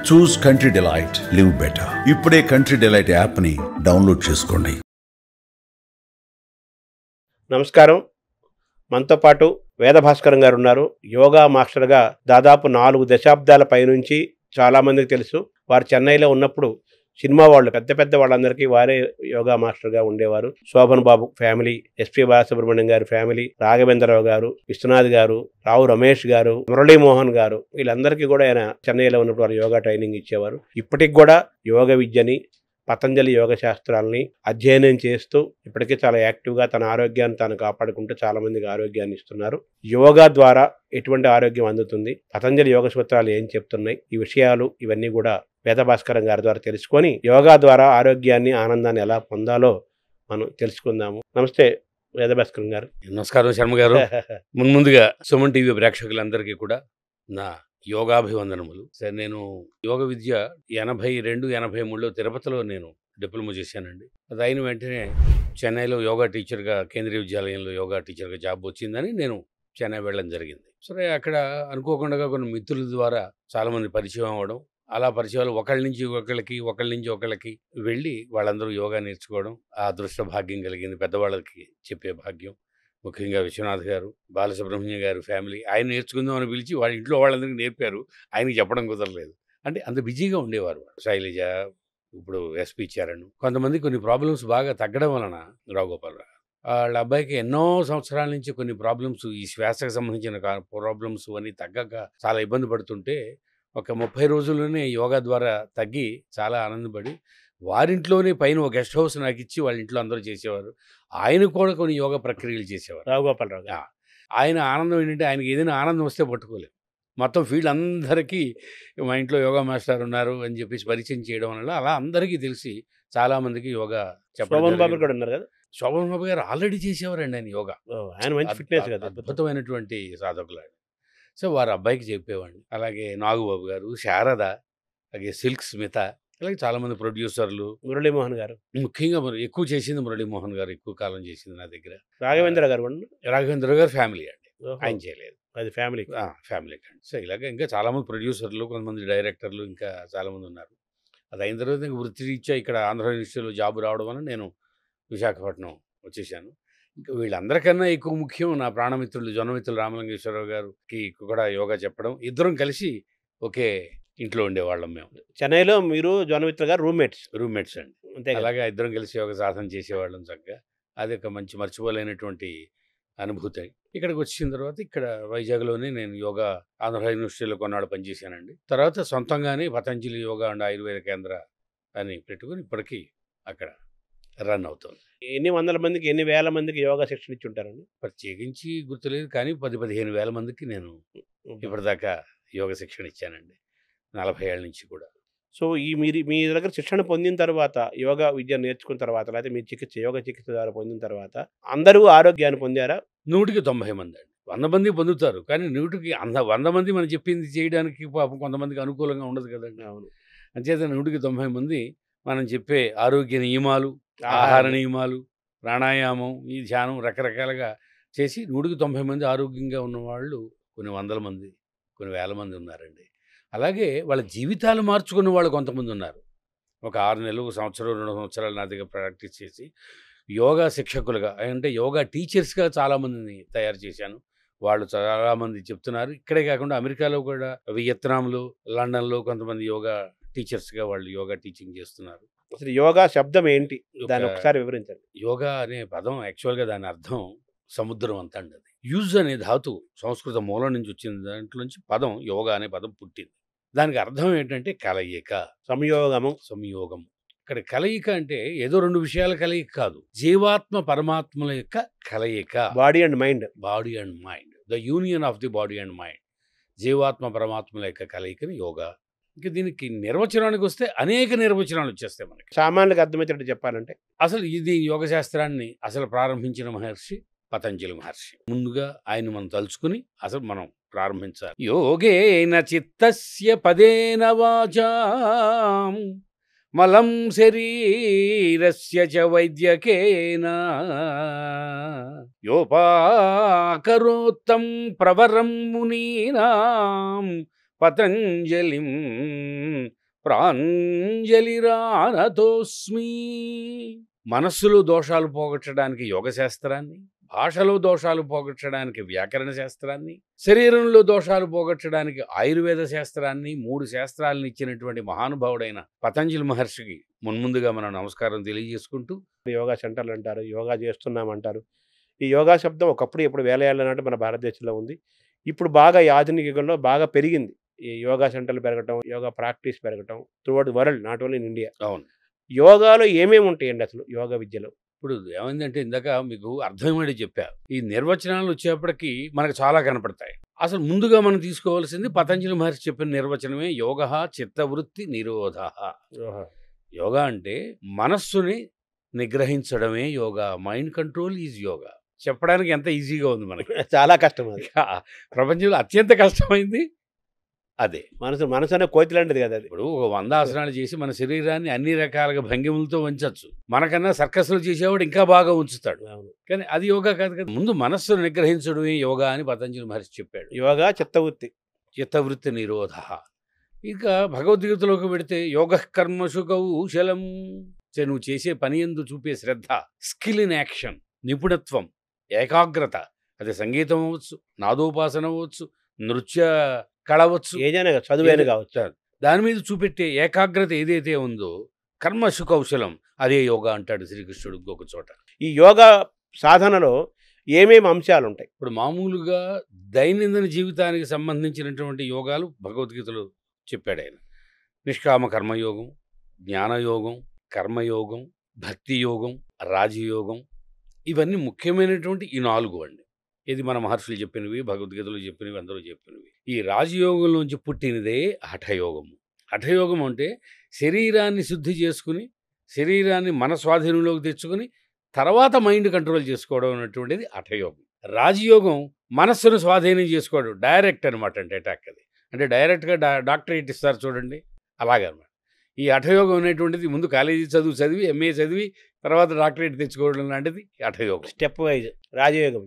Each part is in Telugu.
చూస్ కంట్రీ డిలైట్, లివ్ బెటర్. ఇప్పుడే కంట్రీ డిలైట్ యాప్ని డౌన్లోడ్ చేసుకోండి. నమస్కారం. మనతో పాటు వేదభాస్కరం గారు ఉన్నారు. యోగా మాస్టర్గా దాదాపు 4 దశాబ్దాల పైనుంచి చాలామందికి తెలుసు. వారు చెన్నైలో ఉన్నప్పుడు సినిమా వాళ్ళు పెద్ద వాళ్ళందరికీ వారే యోగా మాస్టర్గా ఉండేవారు. శోభన్ బాబు ఫ్యామిలీ, ఎస్పి బాలసుబ్రహ్మణ్యం గారి ఫ్యామిలీ, రాఘవేంద్రరావు గారు, విశ్వనాథ్ గారు, రావు రమేష్ గారు, మురళీమోహన్ గారు, వీళ్ళందరికీ కూడా ఆయన చెన్నైలో ఉన్నప్పుడు వారు యోగా ట్రైనింగ్ ఇచ్చేవారు. ఇప్పటికి కూడా యోగ విద్యని, పతంజలి యోగ శాస్త్రాలని అధ్యయనం చేస్తూ ఇప్పటికీ చాలా యాక్టివ్గా తన ఆరోగ్యాన్ని తాను కాపాడుకుంటూ చాలా మందికి ఆరోగ్యాన్ని ఇస్తున్నారు. యోగా ద్వారా ఎటువంటి ఆరోగ్యం అందుతుంది, పతంజలి యోగ సూత్రాలు ఏం చెప్తున్నాయి, ఈ విషయాలు ఇవన్నీ కూడా వేదభాస్కరం గారి ద్వారా తెలుసుకొని యోగా ద్వారా ఆరోగ్యాన్ని, ఆనందాన్ని ఎలా పొందాలో మనం తెలుసుకుందాము. నమస్తే వేదభాస్కరం గారు. నమస్కారం శర్మ గారు. ముందుగా సుమన్ టీవీ ప్రేక్షకులందరికీ కూడా నా యోగాభివందనములు. సరే, నేను యోగ విద్య 82-83లో తిరుపతిలో నేను డిప్లొమా చేశానండి. అది అయిన వెంటనే చెన్నైలో యోగా టీచర్గా, కేంద్రీయ విద్యాలయంలో యోగా టీచర్గా జాబ్ వచ్చిందని నేను చెన్నై వెళ్ళడం జరిగింది. సరే, అక్కడ అనుకోకుండా కొన్ని మిత్రుల ద్వారా చాలామంది పరిచయం అవ్వడం, అలా పరిచయాలు ఒకళ్ళ నుంచి ఒకళ్ళకి వెళ్ళి వాళ్ళందరూ యోగా నేర్చుకోవడం, ఆ అదృష్ట భాగ్యం కలిగింది. పెద్దవాళ్ళకి చెప్పే భాగ్యం, ముఖ్యంగా విశ్వనాథ్ గారు, బాలసుబ్రహ్మణ్యం గారు ఫ్యామిలీ, ఆయన నేర్చుకుందాం అని పిలిచి వాళ్ళ ఇంట్లో వాళ్ళందరికీ నేర్పారు. ఆయనకి చెప్పడం కుదరలేదు, అంటే అంత బిజీగా ఉండేవారు. శైలజ, ఇప్పుడు ఎస్పి చరణ్, కొంతమంది కొన్ని ప్రాబ్లమ్స్ బాగా తగ్గడం వలన రావుగోపాలరావు వాళ్ళ అబ్బాయికి ఎన్నో సంవత్సరాల నుంచి కొన్ని ప్రాబ్లమ్స్, ఈ శ్వాసకు సంబంధించిన ప్రాబ్లమ్స్ అన్నీ తగ్గక చాలా ఇబ్బంది పడుతుంటే ఒక 30 రోజుల్లోనే యోగా ద్వారా తగ్గి చాలా ఆనందపడి వారింట్లోనే పైన ఒక గెస్ట్ హౌస్ నాకు ఇచ్చి వాళ్ళ ఇంట్లో అందరూ చేసేవారు. ఆయన కూడా కొన్ని యోగా ప్రక్రియలు చేసేవారు. రావుగోపాలరావు. ఆయన ఆనందం ఏంటంటే ఆయనకి ఏదైనా ఆనందం వస్తే పట్టుకోలేము. మొత్తం ఫీల్డ్ అందరికీ మా ఇంట్లో యోగా మాస్టర్ ఉన్నారు అని చెప్పేసి పరిచయం చేయడం వల్ల అలా అందరికీ తెలిసి చాలామందికి యోగా శోభన్ బాబు కూడా ఉన్నారు కదా. శోభన్ బాబు గారు ఆల్రెడీ చేసేవారండి ఆయన యోగా. ఆయన మంచి ఫిట్నెస్ కదా, అద్భుతమైనటువంటి సాధకులు. సో వారు అబ్బాయికి చెప్పేవాడిని. అలాగే నాగుబాబు గారు, శారద, అలాగే సిల్క్ స్మిత, అలాగే చాలామంది ప్రొడ్యూసర్లు, మురళీమోహన్ గారు, ముఖ్యంగా ఎక్కువ చేసింది మురళీమోహన్ గారు, ఎక్కువ కాలం చేసింది నా దగ్గర. రాఘవేంద్ర గారు రాఘవేంద్ర గారు ఫ్యామిలీ అండి, ఆయన చేయలేదు, అది ఫ్యామిలీ అండి. సో ఇలాగ ఇంకా చాలామంది ప్రొడ్యూసర్లు, కొంతమంది డైరెక్టర్లు, ఇంకా చాలామంది ఉన్నారు. అది అయిన తర్వాత ఇంకా వృత్తిరీత్యా ఇక్కడ ఆంధ్ర యూనివర్సిటీలో జాబ్ రావడం వల్ల నేను విశాఖపట్నం వచ్చేసాను. ఇంకా వీళ్ళందరికన్నా ఎక్కువ ముఖ్యం నా ప్రాణమిత్రులు జొన్నమిత్రులు రామలింగేశ్వరరావు గారికి కూడా యోగా చెప్పడం. ఇద్దరం కలిసి ఒకే ఇంట్లో ఉండేవాళ్ళం మేము. చెన్నైలో మీరు జొన్నమిత్ర గారు రూమ్మేట్స్ అండి. అంతే, అలాగే ఇద్దరం కలిసి యోగా సాధన చేసేవాళ్ళం చక్కగా. అది ఒక మంచి మర్చిపోలేనటువంటి అనుభూతి. ఇక్కడికి వచ్చిన తర్వాత ఇక్కడ వైజాగ్లోనే నేను యోగా ఆంధ్ర యూనివర్సిటీలో కొన్నాళ్ళు పనిచేశానండి. తర్వాత సొంతంగానే పతంజలి యోగా అండ్ ఆయుర్వేద కేంద్ర అని పెట్టుకుని ఇప్పటికీ అక్కడ రన్ అవుతుంది. ఎన్ని వందల మందికి, ఎన్ని వేల మందికి యోగా శిక్షణ ఇచ్చి ఉంటారండి? ప్రత్యేకించి గుర్తులేదు, కానీ 10-15 వేల మందికి నేను ఇప్పటిదాకా యోగ శిక్షణ ఇచ్చానండి, 40 ఏళ్ళ నుంచి కూడా. సో మీ దగ్గర శిక్షణ పొందిన తర్వాత, యోగా విద్య నేర్చుకున్న తర్వాత, లేకపోతే మీ యోగ చికిత్స ద్వారా పొందిన తర్వాత అందరూ ఆరోగ్యాన్ని పొందారా? 100కి 90 మంది అండి. 100 మంది పొందుతారు, కానీ 100కి 100 మంది మనం చెప్పింది చేయడానికి పాపం కొంతమందికి అనుకూలంగా ఉండదు కదండి. అవును. అంచేత 100కి 90 మంది మనం చెప్పే ఆరోగ్య నియమాలు, ఆహార నియమాలు, ప్రాణాయామం, ఈ ధ్యానం రకరకాలుగా చేసి 100కి 90 మంది ఆరోగ్యంగా ఉన్నవాళ్ళు కొన్ని వందల మంది, కొన్ని వేల మంది ఉన్నారండి. అలాగే వాళ్ళ జీవితాలు మార్చుకున్న వాళ్ళు కొంతమంది ఉన్నారు. ఒక 6 నెలలు, సంవత్సరం, 2 సంవత్సరాలు నా దగ్గర ప్రాక్టీస్ చేసి యోగా శిక్షకులుగా, అంటే యోగా టీచర్స్గా చాలామందిని తయారు చేశాను. వాళ్ళు చాలామంది చెప్తున్నారు. ఇక్కడే కాకుండా అమెరికాలో కూడా, వియత్నాంలో, లండన్లో కొంతమంది యోగా టీచర్స్గా వాళ్ళు యోగా టీచింగ్ చేస్తున్నారు. అసలు యోగా శబ్దం ఏంటి, దాన్ని ఒకసారి వివరించండి. యోగా అనే పదం యాక్చువల్గా దాని అర్థం సముద్రం అంతా అండి. అది యూజ్ అనే ధాతువు సంస్కృత మూలం నుంచి వచ్చింది. దాంట్లో నుంచి పదం యోగా అనే పదం పుట్టింది. దానికి అర్థం ఏంటంటే కలయిక, సంయోగం. ఇక్కడ కలయిక అంటే ఏదో 2 విషయాల కలయిక కాదు, జీవాత్మ పరమాత్మల యొక్క కలయిక. Body and mind, the union of the body and mind. జీవాత్మ పరమాత్మల యొక్క కలయికని యోగా. ఇంకా దీనికి నిర్వచనానికి వస్తే అనేక నిర్వచనాలు వచ్చేస్తాయి మనకి. సామాన్యులకు అర్థమయ్యేటట్టు చెప్పాలంటే అసలు ఇది యోగ శాస్త్రాన్ని అసలు ప్రారంభించిన మహర్షి పతంజలి మహర్షి. ముందుగా ఆయన మనం తలుచుకుని అసలు మనం ప్రారంభించాలి. యోగేన చిత్తస్య పదేన వాచా మలం శరీరస్య చ వైద్యకేన యోపాకరోత్తం ప్రవరం మునీనాం పతంజలిం ప్రాంజలిరానతోస్మి. మనస్సులో దోషాలు పోగొట్టడానికి యోగ శాస్త్రాన్ని, భాషలో దోషాలు పోగొట్టడానికి వ్యాకరణ శాస్త్రాన్ని, శరీరంలో దోషాలు పోగొట్టడానికి ఆయుర్వేద శాస్త్రాన్ని, 3 శాస్త్రాలను ఇచ్చినటువంటి మహానుభావుడైన పతంజలి మహర్షికి మున్ముందుగా మనం నమస్కారం తెలియజేసుకుంటూ, యోగా సెంటర్లు అంటారు, యోగా చేస్తున్నామంటారు. ఈ యోగా శబ్దం ఒకప్పుడు ఇప్పుడు వేల ఏళ్ల నాటి మన భారతదేశంలో ఉంది. ఇప్పుడు బాగా ఈ ఆధునిక యుగంలో బాగా పెరిగింది. ఈ యోగా సెంటర్లు పెరగటం, యోగా ప్రాక్టీస్ పెరగటం throughout world, not only in India. అవును, యోగాలో ఏమేమి ఉంటాయండి అసలు యోగా విద్యలో? ఇప్పుడు ఏమైందంటే ఇందాక మీకు అర్థమయ్యేది చెప్పా. ఈ నిర్వచనాలు వచ్చేప్పటికి మనకు చాలా కనపడతాయి. అసలు ముందుగా మనం తీసుకోవాల్సింది పతంజలి మహర్షి చెప్పిన నిర్వచనమే యోగః చిత్తవృత్తి నిరోధః. యోగా అంటే మనస్సుని నిగ్రహించడమే yoga. Mind control is yoga. చెప్పడానికి ఎంత ఈజీగా ఉంది మనకి. చాలా కష్టం అది. ప్రపంచంలో అత్యంత కష్టమైంది అదే. మనసు అనే కోతి లాంటిది కదా అది. ఇప్పుడు ఒక 100 ఆసనాలు చేసి మన శరీరాన్ని అన్ని రకాలుగా భంగిములతో ఉంచవచ్చు. మనకన్నా సర్కస్లు చేసేవాడు ఇంకా బాగా ఉంచుతాడు. కానీ అది యోగా కాదు కదా. ముందు మనస్సును నిగ్రహించడమే యోగా అని పతంజలి మహర్షి చెప్పాడు. యోగా చిత్తవృత్తి, చిత్తవృత్తి నిరోధ. ఇక భగవద్గీతలోకి పెడితే యోగ కర్మసు కౌశలం. నువ్వు చేసే పని యందు చూపే శ్రద్ధ, స్కిల్ ఇన్ యాక్షన్, నిపుణత్వం, ఏకాగ్రత. అది సంగీతం అవ్వచ్చు, నాదోపాసన అవ్వచ్చు, నృత్య కళ అవ్వచ్చు, ఏదైనా చదువైన కావచ్చు. దాని మీద చూపెట్టే ఏకాగ్రత ఏదైతే ఉందో కర్మసు కౌశలం, అదే యోగా అంటాడు శ్రీకృష్ణుడు ఇంకొక చోట. ఈ యోగా సాధనలో ఏమేమి అంశాలు ఉంటాయి? ఇప్పుడు మామూలుగా దైనందిన జీవితానికి సంబంధించినటువంటి యోగాలు భగవద్గీతలో చెప్పాడు ఆయన. నిష్కామ కర్మయోగం, జ్ఞానయోగం, కర్మయోగం, భక్తి యోగం, రాజయోగం, ఇవన్నీ ముఖ్యమైనటువంటి ఈ 4 అండి. ఇది మన మహర్షులు చెప్పినవి, భగవద్గీతలో చెప్పినవి, అందరూ చెప్పినవి. ఈ రాజయోగంలోంచి పుట్టినదే హఠయోగము. హఠయోగం అంటే శరీరాన్ని శుద్ధి చేసుకుని, శరీరాన్ని మన స్వాధీనంలోకి తెచ్చుకుని తర్వాత మైండ్ కంట్రోల్ చేసుకోవడం అనేటువంటిది హఠయోగం. రాజయోగం మనస్సును స్వాధీనం చేసుకోవడం, డైరెక్ట్ అనమాట. అంటే అటాక్ అది. అంటే డైరెక్ట్గా డాక్టరేట్ ఇస్తారు చూడండి, అలాగనమాట. ఈ హఠయోగం అనేటువంటిది ముందు కాలేజీ చదివి ఎంఏ చదివి తర్వాత డాక్టరేట్ తెచ్చుకోవడం లాంటిది హఠయోగం. స్టెప్ వైజ్ రాజయోగం.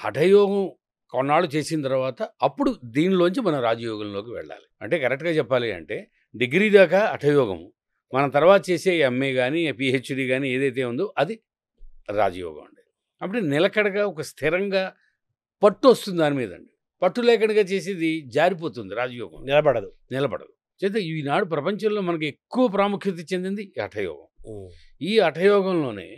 హఠయోగం కొన్నాళ్ళు చేసిన తర్వాత అప్పుడు దీనిలోంచి మనం రాజయోగంలోకి వెళ్ళాలి. అంటే కరెక్ట్గా చెప్పాలి అంటే డిగ్రీ దాకా హఠయోగము, మనం తర్వాత చేసే ఎంఏ కానీ పిహెచ్డి కానీ ఏదైతే ఉందో అది రాజయోగం అండి. అప్పుడు నిలకడగా ఒక స్థిరంగా పట్టు వస్తుంది దాని మీద అండి. పట్టు లేకడగా చేసేది జారిపోతుంది, రాజయోగం నిలబడదు. చేస్తే ఈనాడు ప్రపంచంలో మనకి ఎక్కువ ప్రాముఖ్యత చెందింది ఈ హఠయోగం. ఈ హఠయోగంలోనే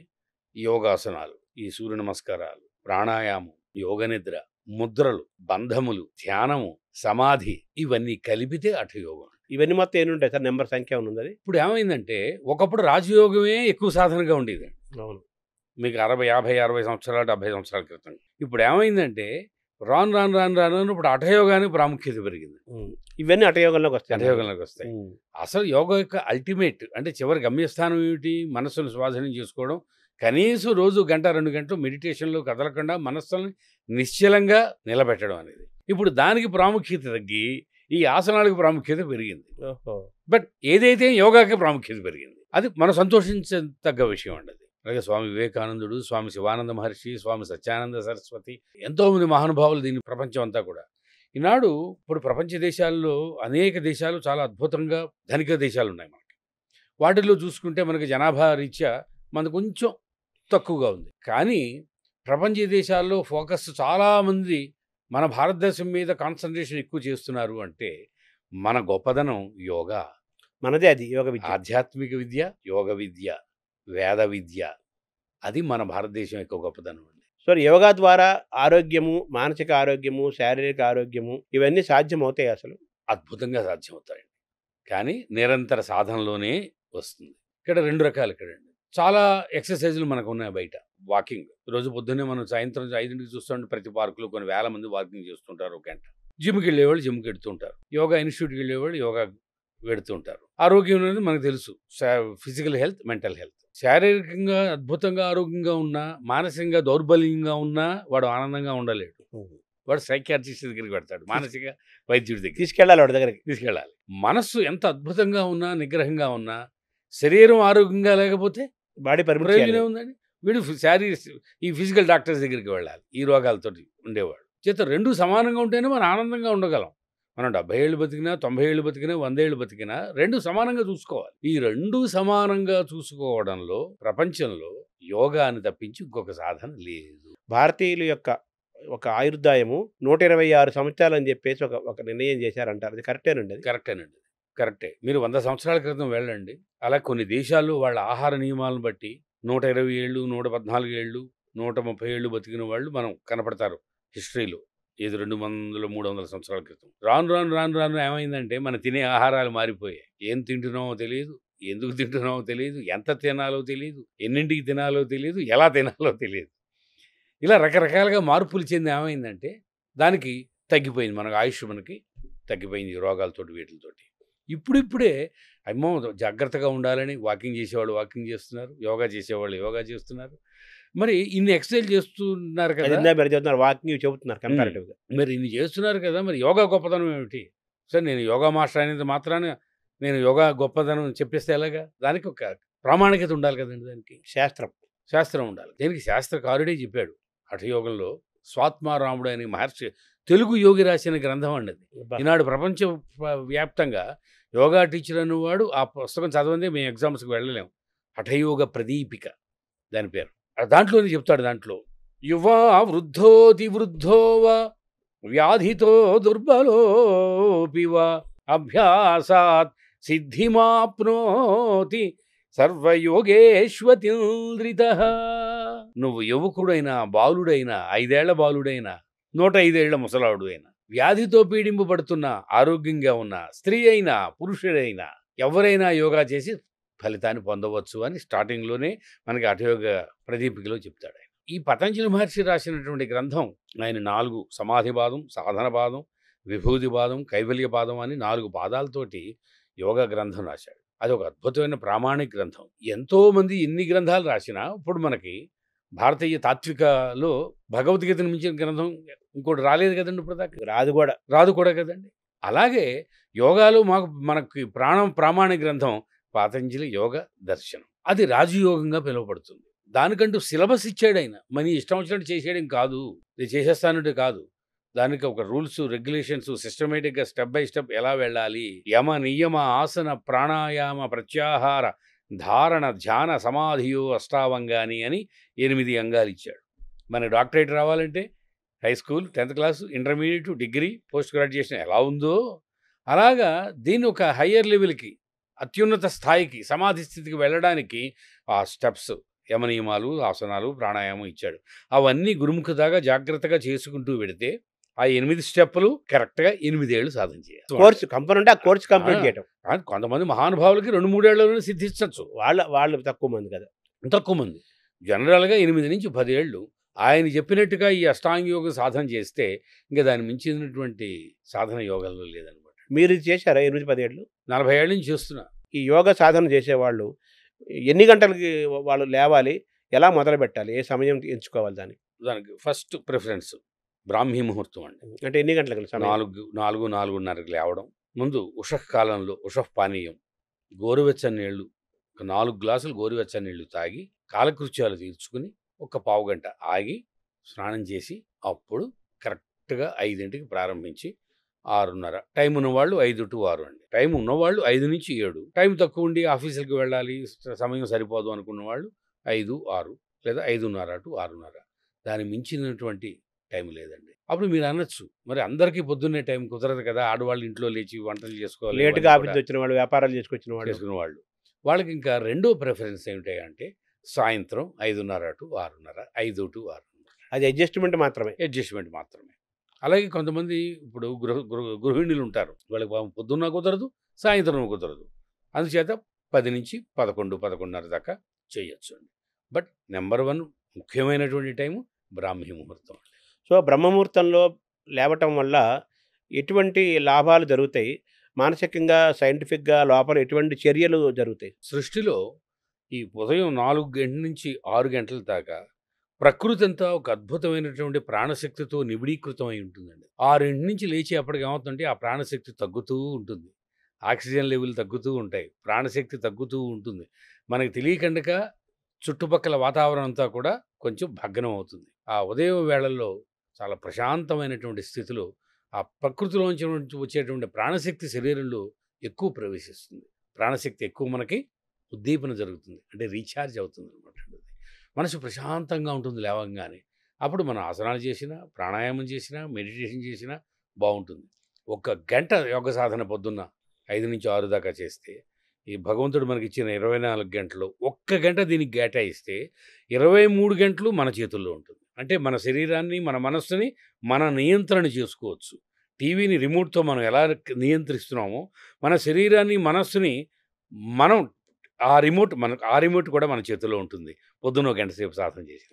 యోగాసనాలు, ఈ సూర్య నమస్కారాలు, ప్రాణాయామం, యోగ నిద్ర, ముద్రలు, బంధములు, ధ్యానము, సమాధి, ఇవన్నీ కలిపితే హఠయోగం. ఇవన్నీ మొత్తం ఎన్ని ఉంటాయి సార్? నెంబర్ సంఖ్య ఉంది? ఇప్పుడు ఏమైందంటే ఒకప్పుడు రాజయోగమే ఎక్కువ సాధనగా ఉండేది. అవును, మీకు 60 సంవత్సరాలు 70 సంవత్సరాల క్రితం. ఇప్పుడు ఏమైందంటే రాను ఇప్పుడు హఠయోగానికి ప్రాముఖ్యత పెరిగింది. ఇవన్నీ హఠయోగంలోకి వస్తాయి. అసలు యోగా యొక్క అల్టిమేట్ అంటే చివరి గమ్యస్థానం ఏమిటి? మనస్సును స్వాధీనం చేసుకోవడం. కనీసం రోజు 1-2 గంటలు మెడిటేషన్లో కదలకుండా మనస్సుని నిశ్చలంగా నిలబెట్టడం అనేది. ఇప్పుడు దానికి ప్రాముఖ్యత తగ్గి ఈ ఆసనాలకు ప్రాముఖ్యత పెరిగింది. బట్ ఏదైతే యోగాకి ప్రాముఖ్యత పెరిగింది, అది మనం సంతోషించదగ్గ విషయం అండి. అది అలాగే స్వామి వివేకానందుడు, స్వామి శివానంద మహర్షి, స్వామి సత్యానంద సరస్వతి, ఎంతోమంది మహానుభావులు దీన్ని ప్రపంచం అంతా కూడా. ఈనాడు ఇప్పుడు ప్రపంచ దేశాల్లో అనేక దేశాలు చాలా అద్భుతంగా ధనిక దేశాలు ఉన్నాయి మనకి. వాటిల్లో చూసుకుంటే మనకి జనాభా రీత్యా మనకు కొంచెం తక్కువగా ఉంది. కానీ ప్రపంచ దేశాల్లో ఫోకస్ చాలామంది మన భారతదేశం మీద కాన్సన్ట్రేషన్ ఎక్కువ చేస్తున్నారు. అంటే మన గొప్పదనం యోగా, మనదే అది యోగ విద్య, ఆధ్యాత్మిక విద్య, యోగ విద్య, వేద విద్య, అది మన భారతదేశం యొక్క గొప్పదనం అండి. సో యోగా ద్వారా ఆరోగ్యము, మానసిక ఆరోగ్యము, శారీరక ఆరోగ్యము ఇవన్నీ సాధ్యమవుతాయి. అసలు అద్భుతంగా సాధ్యమవుతాయండి. కానీ నిరంతర సాధనలోనే వస్తుంది. ఇక్కడ 2 రకాలు ఇక్కడండి. చాలా ఎక్సర్సైజులు మనకు ఉన్నాయి బయట. వాకింగ్, రోజు పొద్దున్నే మనం సాయంత్రం 5ంటికి చూస్తుంటే ప్రతి పార్కులో కొన్ని వేల మంది వాకింగ్ చేస్తుంటారు. 1 గంట. జిమ్కి వెళ్ళేవాళ్ళు జిమ్కి వెడుతుంటారు. యోగా ఇన్స్టిట్యూట్కి వెళ్ళేవాళ్ళు యోగా వెడుతుంటారు. ఆరోగ్యం అనేది మనకు తెలుసు. Physical health, mental health. శారీరకంగా అద్భుతంగా ఆరోగ్యంగా ఉన్నా, మానసికంగా దౌర్బల్యంగా ఉన్నా వాడు ఆనందంగా ఉండలేడు. వాడు సైకియాట్రిస్ట్ దగ్గరికి పెడతాడు, మానసిక వైద్యుడి దగ్గర తీసుకెళ్ళాలి, వాడి దగ్గరికి తీసుకెళ్ళాలి. మనస్సు ఎంత అద్భుతంగా ఉన్నా, నిగ్రహంగా ఉన్నా, శరీరం ఆరోగ్యంగా లేకపోతే బాడీ ప్రయోజనం ఉందండి. వీడు ఈ ఫిజికల్ డాక్టర్స్ దగ్గరికి వెళ్ళాలి ఈ రోగాలతో ఉండేవాడు. చేత 2 సమానంగా ఉంటేనే మనం ఆనందంగా ఉండగలం. మనం 70 ఏళ్ళు బతికినా, 90 ఏళ్ళు బతికినా, 100 ఏళ్ళు బతికినా 2 సమానంగా చూసుకోవాలి. ఈ 2 సమానంగా చూసుకోవడంలో ప్రపంచంలో యోగాని తప్పించి ఇంకొక సాధన లేదు. భారతీయుల యొక్క ఒక ఆయుర్దాయము 126 సంవత్సరాలని చెప్పేసి ఒక నిర్ణయం చేశారంటారు. అది కరెక్టేనండి? అది కరెక్టేనండి. కరెక్టే. మీరు 100 సంవత్సరాల క్రితం వెళ్ళండి. అలా కొన్ని దేశాల్లో వాళ్ళ ఆహార నియమాలను బట్టి 120 ఏళ్ళు, 114 ఏళ్ళు, 130 ఏళ్ళు బతికిన వాళ్ళు మనం కనపడతారు హిస్టరీలో. ఏది 200, 300 సంవత్సరాల క్రితం. రాను ఏమైందంటే మనం తినే ఆహారాలు మారిపోయాయి. ఏం తింటున్నామో తెలియదు, ఎందుకు తింటున్నామో తెలియదు, ఎంత తినాలో తెలియదు, ఎన్నింటికి తినాలో తెలియదు, ఎలా తినాలో తెలియదు. ఇలా రకరకాలుగా మార్పులు చెంది ఏమైందంటే దానికి తగ్గిపోయింది. మనకు ఆయుష్ మనకి తగ్గిపోయింది రోగాలతోటి వీటితోటి. ఇప్పుడిప్పుడే అమ్మో జాగ్రత్తగా ఉండాలని వాకింగ్ చేసేవాళ్ళు వాకింగ్ చేస్తున్నారు, యోగా చేసేవాళ్ళు యోగా చేస్తున్నారు. మరి ఇన్ని ఎక్సర్సైజ్ చేస్తున్నారు కదా, వాకింగ్ చెబుతున్నారు కంపారిటివ్గా. మరి ఇన్ని చేస్తున్నారు కదా, మరి యోగా గొప్పతనం ఏమిటి? సార్ నేను యోగా మాస్టర్ అయినంత మాత్రాన నేను యోగా గొప్పతనం చెప్పేస్తే ఎలాగా? దానికి ఒక ప్రామాణికత ఉండాలి కదండి, దానికి శాస్త్రం ఉండాలి. దీనికి శాస్త్రకారుడే చెప్పాడు. హఠయోగంలో స్వాత్మారాముడు అనే మహర్షి తెలుగు యోగి రాసిన గ్రంథం అండి అది. ఈనాడు ప్రపంచ వ్యాప్తంగా యోగా టీచర్ అనేవాడు ఆ పుస్తకం చదవందే మేము ఎగ్జామ్స్కి వెళ్ళలేము. హఠయోగ ప్రదీపిక దాని పేరు. దాంట్లోనే చెప్తాడు. దాంట్లో యువా వృద్ధోతి వృద్ధోవా వ్యాధితో దుర్బలోపివా అభ్యాసాత్ సిద్ధిమాప్నోతి సర్వయోగేష్వతింద్రిత. నువ్వు యువకుడైనా బాలుడైనా 5 ఏళ్ల బాలుడైనా 105 ఏళ్ల ముసలాడు అయినా వ్యాధితో పీడింపబడుతున్న ఆరోగ్యంగా ఉన్న స్త్రీ అయినా పురుషుడైనా ఎవరైనా యోగా చేసి ఫలితాన్ని పొందవచ్చు అని స్టార్టింగ్లోనే మనకి హఠయోగ ప్రదీపికలో చెప్తాడు ఆయన. ఈ పతంజలి మహర్షి రాసినటువంటి గ్రంథం ఆయన 4 సమాధి పాదం, సాధన పాదం, విభూతి పాదం, కైవల్య పాదం అని 4 పాదాలతోటి యోగా గ్రంథం రాశాడు. అది ఒక అద్భుతమైన ప్రామాణిక గ్రంథం. ఎంతోమంది ఎన్ని గ్రంథాలు రాసినా ఇప్పుడు మనకి భారతీయ తాత్వికలో భగవద్గీతను మించిన గ్రంథం ఇంకోటి రాలేదు కదండి, ఇప్పుడు దాకా రాదు కూడా కదండి. అలాగే యోగాలో మనకి ప్రామాణిక గ్రంథం పతంజలి యోగ దర్శనం. అది రాజయోగంగా పిలువబడుతుంది. దానికంటూ సిలబస్ ఇచ్చాడు ఆయన. మన ఇష్టం వచ్చినట్టు చేసేయడం కాదు, ఇది చేసేస్తానంటే కాదు. దానికి ఒక రూల్స్ రెగ్యులేషన్స్ సిస్టమేటిక్గా స్టెప్ బై స్టెప్ ఎలా వెళ్ళాలి, యమ నియమ ఆసన ప్రాణాయామ ప్రత్యాహార ధారణ ధ్యాన సమాధియో అష్టావంగాని అని 8 అంగాలు ఇచ్చాడు. మన డాక్టరేట్ రావాలంటే high school, 10th class, intermediate, degree, post graduation ఎలా ఉందో అలాగా దీన్ని ఒక హయ్యర్ లెవెల్కి అత్యున్నత స్థాయికి సమాధి స్థితికి వెళ్ళడానికి ఆ స్టెప్స్ యమనియమాలు ఆసనాలు ప్రాణాయామం ఇచ్చాడు. అవన్నీ గురుముఖదాగా జాగ్రత్తగా చేసుకుంటూ వెడితే ఆ 8 స్టెప్పులు కరెక్ట్గా 8 ఏళ్ళు సాధన చేయాలి. కోర్సు కంప్లీట్ చేయడం. కొంతమంది మహానుభావులకి 2-3 ఏళ్లలోనే సిద్ధించవచ్చు. వాళ్ళు తక్కువ మంది కదా, తక్కువ మంది. జనరల్గా 8 నుంచి 10 ఏళ్ళు ఆయన చెప్పినట్టుగా ఈ అష్టాంగ యోగ సాధన చేస్తే ఇంకా దాన్ని మించినటువంటి సాధన యోగాల్లో లేదనమాట. మీరు చేశారా 8-10 ఏళ్ళు? 40 ఏళ్ళ నుంచి చేస్తున్నా. ఈ యోగా సాధన చేసేవాళ్ళు ఎన్ని గంటలకి వాళ్ళు లేవాలి, ఎలా మొదలు పెట్టాలి, ఏ సమయం ఎంచుకోవాలి? దానికి ఫస్ట్ ప్రిఫరెన్స్ బ్రాహ్మీ ముహూర్తం అండి. అంటే ఎన్ని గంటలకు? 4-4:30కి లేవడం. ముందు కాలంలో పానీయం, గోరువెచ్చని నీళ్లు, 4 గ్లాసులు గోరువెచ్చని నీళ్లు తాగి కాలకృత్యాలు తీర్చుకుని ఒక పావు గంట ఆగి స్నానం చేసి అప్పుడు కరెక్ట్గా 5ంటికి ప్రారంభించి 6:30. టైం ఉన్నవాళ్ళు 5 to 6 అండి. టైం ఉన్నవాళ్ళు 5 నుంచి 7. టైం తక్కువ ఉండి ఆఫీసులకు వెళ్ళాలి, సమయం సరిపోదు అనుకున్న వాళ్ళు 5, 6 లేదా 5:30 to 6:30. దాని మించినటువంటి టైం లేదండి. అప్పుడు మీరు అనొచ్చు, మరి అందరికీ పొద్దున్నే టైం కుదరదు కదా, ఆడవాళ్ళు ఇంట్లో లేచి వంటలు చేసుకోవాలి, లేట్గా ఆఫీస్ వచ్చిన వాళ్ళు, వ్యాపారాలు చేసుకున్న వాళ్ళు, వాళ్ళకి ఇంకా రెండో ప్రిఫరెన్స్ ఏమిటంటే సాయంత్రం 5:30 to 6:30, 5 to 6:30. అది అడ్జస్ట్మెంట్ మాత్రమే. అలాగే కొంతమంది ఇప్పుడు గృహిణులు ఉంటారు, వాళ్ళకి పొద్దున్న కుదరదు, సాయంత్రం కుదరదు. అందుచేత 10 నుంచి 11, 11:30 దాకా చేయొచ్చు అండి. బట్ నెంబర్ 1 ముఖ్యమైనటువంటి టైము బ్రాహ్మీ ముహూర్తం. సో బ్రహ్మముహూర్తంలో లేవటం వల్ల ఎటువంటి లాభాలు జరుగుతాయి? మానసికంగా, సైంటిఫిక్గా లోపల ఎటువంటి చర్యలు జరుగుతాయి? సృష్టిలో ఈ ఉదయం 4 గంటల నుంచి 6 గంటల దాకా ప్రకృతి అంతా ఒక అద్భుతమైనటువంటి ప్రాణశక్తితో నిబిడీకృతమై ఉంటుందండి. 6 నుంచి లేచి అప్పటికి ఏమవుతుందంటే ఆ ప్రాణశక్తి తగ్గుతూ ఉంటుంది, ఆక్సిజన్ లెవెల్ తగ్గుతూ ఉంటాయి, ప్రాణశక్తి తగ్గుతూ ఉంటుంది. మనకి తెలియకుండా చుట్టుపక్కల వాతావరణం అంతా కూడా కొంచెం భగ్నం అవుతుంది. ఆ ఉదయం వేళల్లో చాలా ప్రశాంతమైనటువంటి స్థితిలో ఆ ప్రకృతిలోంచి వచ్చేటువంటి ప్రాణశక్తి శరీరంలో ఎక్కువ ప్రవేశిస్తుంది. ప్రాణశక్తి ఎక్కువ మనకి ఉద్దీపన జరుగుతుంది, అంటే రీఛార్జ్ అవుతుంది అనమాట. మనసు ప్రశాంతంగా ఉంటుంది లేవగానే. అప్పుడు మనం ఆసనాలు చేసినా, ప్రాణాయామం చేసినా, మెడిటేషన్ చేసినా బాగుంటుంది. 1 గంట యోగ సాధన పొద్దున్న 5 నుంచి 6 దాకా చేస్తే, ఈ భగవంతుడు మనకి ఇచ్చిన 24 గంటలు 1 గంట దీనికి కేటాయిస్తే 23 గంటలు మన చేతుల్లో ఉంటుంది. అంటే మన శరీరాన్ని, మన మనస్సుని మన నియంత్రణ చేసుకోవచ్చు. టీవీని రిమోట్తో మనం ఎలా నియంత్రిస్తున్నామో మన శరీరాన్ని, మనస్సుని మనం ఆ రిమోట్ కూడా మన చేతిలో ఉంటుంది. పొద్దున్న 1 గంట సేపు సాధన చేసి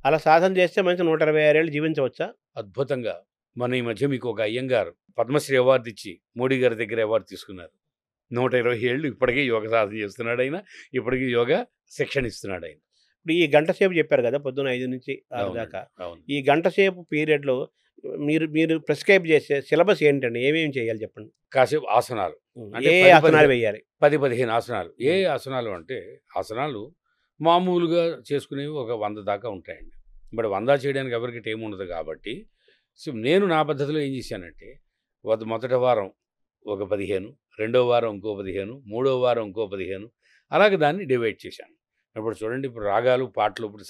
అలా సాధన చేస్తే మనిషి 126 ఏళ్ళు జీవించవచ్చా? అద్భుతంగా. మన ఈ మధ్య మీకు ఒక అయ్యంగారు పద్మశ్రీ అవార్డు ఇచ్చి మోడీ గారి దగ్గర అవార్డు తీసుకున్నారు. 120 ఏళ్ళు ఇప్పటికీ యోగ సాధన చేస్తున్నాడు ఆయన. ఇప్పటికీ యోగా శిక్షణ ఇస్తున్నాడు ఆయన. ఇప్పుడు ఈ గంట సేపు చెప్పారు కదా, పొద్దున్న 5 నుంచి 6 దాకా. అవును. ఈ గంట సేపు పీరియడ్లో మీరు ప్రిస్క్రైబ్ చేసే సిలబస్ ఏంటండి? ఏమేమి చేయాలి చెప్పండి? కాసేపు ఆసనాలు, అంటే ఏ 10, ఆసనాలు వేయాలి? 10-15 ఆసనాలు. ఏ ఆసనాలు అంటే ఆసనాలు మామూలుగా చేసుకునేవి ఒక 100 దాకా ఉంటాయండి. బట్ 100 చేయడానికి ఎవరికి టైం ఉండదు కాబట్టి నేను నా పద్ధతిలో ఏం చేశానంటే, మొదటి వారం ఒక 15, రెండో వారం ఇంకో 15, మూడో వారం ఇంకో 15, అలాగే దాన్ని డివైడ్ చేశాను. ఇప్పుడు చూడండి, ఇప్పుడు రాగాలు, పాటలు, ఇప్పుడు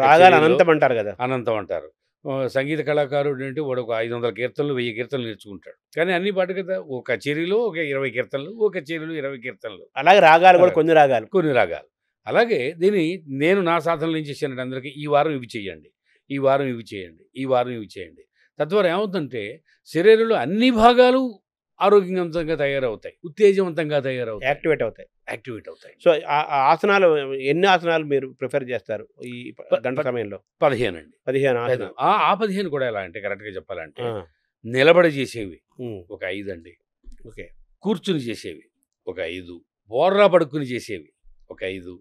రాగాలు అనంతం అంటారు కదా. అనంతం అంటారు. సంగీత కళాకారుడు అంటే వాడు ఒక 500 కీర్తనలు, 1000 కీర్తనలు నేర్చుకుంటాడు. కానీ అన్ని పాటు కదా, ఓ కచేరీలో ఒక 20 కీర్తనలు, ఓ కచేరీలో 20 కీర్తనలు, అలాగే రాగాలు కూడా కొన్ని రాగాలు. అలాగే దీన్ని నేను నా సాధనలు ఏం చేశానంటే, అందరికీ ఈ వారం ఇవి చేయండి, ఈ వారం ఇవి చేయండి, ఈ వారం ఇవి చేయండి. తద్వారా ఏమవుతుందంటే శరీరంలో అన్ని భాగాలు ఆరోగ్యవంతంగా తయారవుతాయి, ఉత్తేజవంతంగా తయారవుతాయి, యాక్టివేట్ అవుతాయి. సో ఆసనాలు ఎన్ని ఆసనాలు మీరు ప్రిఫర్ చేస్తారు ఈ గంట సమయంలో? 15 అండి. 15 ఆసనాలు. ఆ 15 కూడా ఎలా అంటే, కరెక్ట్గా చెప్పాలంటే, నిలబడి చేసేవి ఒక 5 అండి. ఓకే. కూర్చుని చేసేవి ఒక 5, బోర్రా పడుకుని చేసేవి ఒక 5,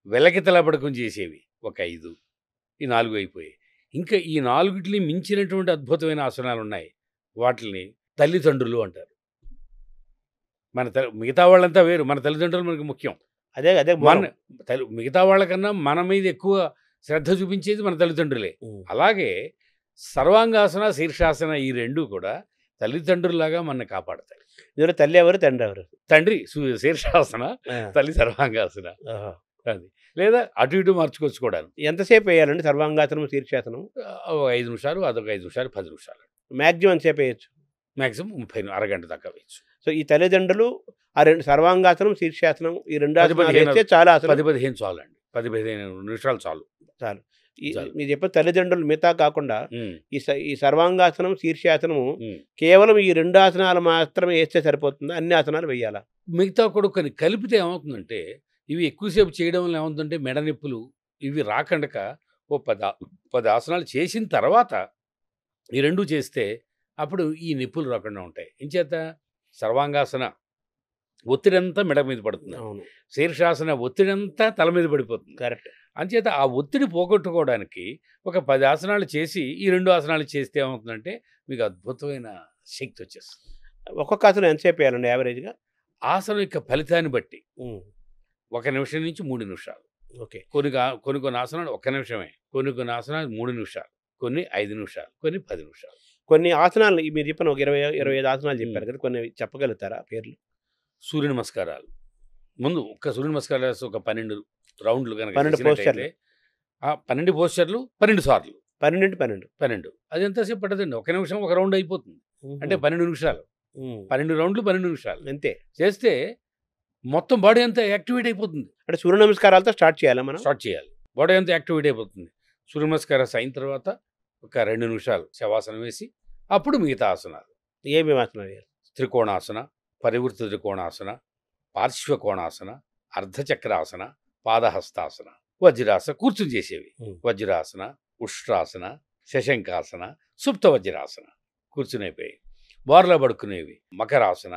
వెలకితలా పడుకుని చేసేవి ఒక 5. ఈ 4 అయిపోయాయి. ఇంకా ఈ 4టిని మించినటువంటి అద్భుతమైన ఆసనాలు ఉన్నాయి. వాటిని తల్లిదండ్రులు అంటారు. మిగతా వాళ్ళంతా వేరు, మన తల్లిదండ్రులు మనకి ముఖ్యం. అదే మిగతా వాళ్ళకన్నా మన మీద ఎక్కువ శ్రద్ధ చూపించేది మన తల్లిదండ్రులే. అలాగే సర్వాంగాసన, శీర్షాసన ఈ 2 కూడా తల్లిదండ్రులాగా మనల్ని కాపాడతాయి. ఇందులో తల్లి ఎవరు, తండ్రి ఎవరు? తండ్రి శీర్షాసన, తల్లి సర్వాంగాసన. అది లేదా అటు ఇటు మార్చుకోవచ్చు కూడా. ఎంతసేపు వేయాలండి సర్వాంగాసనం, శీర్షాసనం? 5 నిమిషాలు, అదొక 5 నిమిషాలు, 10 నిమిషాలు. మ్యాక్సిమం ఎంతసేపు వేయచ్చు? మ్యాక్సిమం 30, అరగంట దాకా వేయచ్చు. సో ఈ తల్లిదండ్రులు ఆ 2 సర్వాంగాసనం, శీర్షాసనం ఈ 2 ఆసనాలు వేస్తే చాలా 10-15 చాలు అండి. 10-15 నిమిషాలు చాలు. మీరు చెప్పే తల్లిదండ్రులు మిగతా కాకుండా ఈ సర్వాంగాసనం, శీర్షాసనము కేవలం ఈ 2 ఆసనాలు మాత్రమే వేస్తే సరిపోతుందా? అన్ని ఆసనాలు వేయాలా? మిగతా కూడా కొన్ని కలిపితే ఏమవుతుందంటే, ఇవి ఎక్కువసేపు చేయడం వల్ల ఏమవుతుందంటే మెడ నొప్పులు ఇవి రాకండక ఓ 10 ఆసనాలు చేసిన తర్వాత ఈ 2 చేస్తే అప్పుడు ఈ నొప్పులు రాకుండా ఉంటాయి. ఇంచేత సర్వాంగాసన ఒత్తిడంతా మెడ మీద పడుతుంది, శీర్షాసన ఒత్తిడంతా తల మీద పడిపోతుంది. కరెక్ట్. అంచేత ఆ ఒత్తిడి పోగొట్టుకోవడానికి ఒక 10 ఆసనాలు చేసి ఈ 2 ఆసనాలు చేస్తే ఏమవుతుందంటే మీకు అద్భుతమైన శక్తి వచ్చేస్తుంది. ఒక్కొక్క ఆసనం ఎంతసేపు వేయాలండి యావరేజ్గా? ఆసనం యొక్క ఫలితాన్ని బట్టి 1 నిమిషం నుంచి 3 నిమిషాలు. ఓకే. కొన్ని ఆసనాలు 1 నిమిషమే, కొన్ని ఆసనాలు 3 నిమిషాలు, కొన్ని 5 నిమిషాలు, కొన్ని 10 నిమిషాలు. కొన్ని ఆసనాలు మీరు చెప్పిన ఒక 20-25 ఆసనాలు చెప్పారు కదా, కొన్ని చెప్పగలుగుతారా పేర్లు? సూర్య నమస్కారాలు. ముందు ఒక్క సూర్య నమస్కారాలు ఒక 12 రౌండ్లు కనుక 12 పోస్చర్లు. 12 పోస్చర్లు 12 సార్లు. 12 అది ఎంతసేపు పట్టదండి? 1 నిమిషం 1 రౌండ్ అయిపోతుంది. అంటే 12 నిమిషాలు, 12 రౌండ్లు 12 నిమిషాలు అంతే చేస్తే మొత్తం బాడీ అంతా యాక్టివేట్ అయిపోతుంది. అంటే సూర్య నమస్కారాలతో స్టార్ట్ చేయాలా మనం? స్టార్ట్ చేయాలి. బాడీ అంతా యాక్టివేట్ అయిపోతుంది. సూర్య నమస్కారాలు అయిన తర్వాత ఒక 2 నిమిషాలు శవాసనం వేసి అప్పుడు మిగతా ఆసనాలు. ఏమేమి ఆసనాలు? త్రికోణాసన, పరివృత్త త్రికోణాసన, పార్శ్వకోణాసన, అర్ధచక్రాసన, పాదహస్తాసన, వజ్రాసన, కూర్చుని చేసేవి. వజ్రాసన, ఉష్ట్రాసన, శశంకాసన, సుప్త వజ్రాసన కూర్చునేపోయి. బోర్లా పడుకునేవి మకరాసన,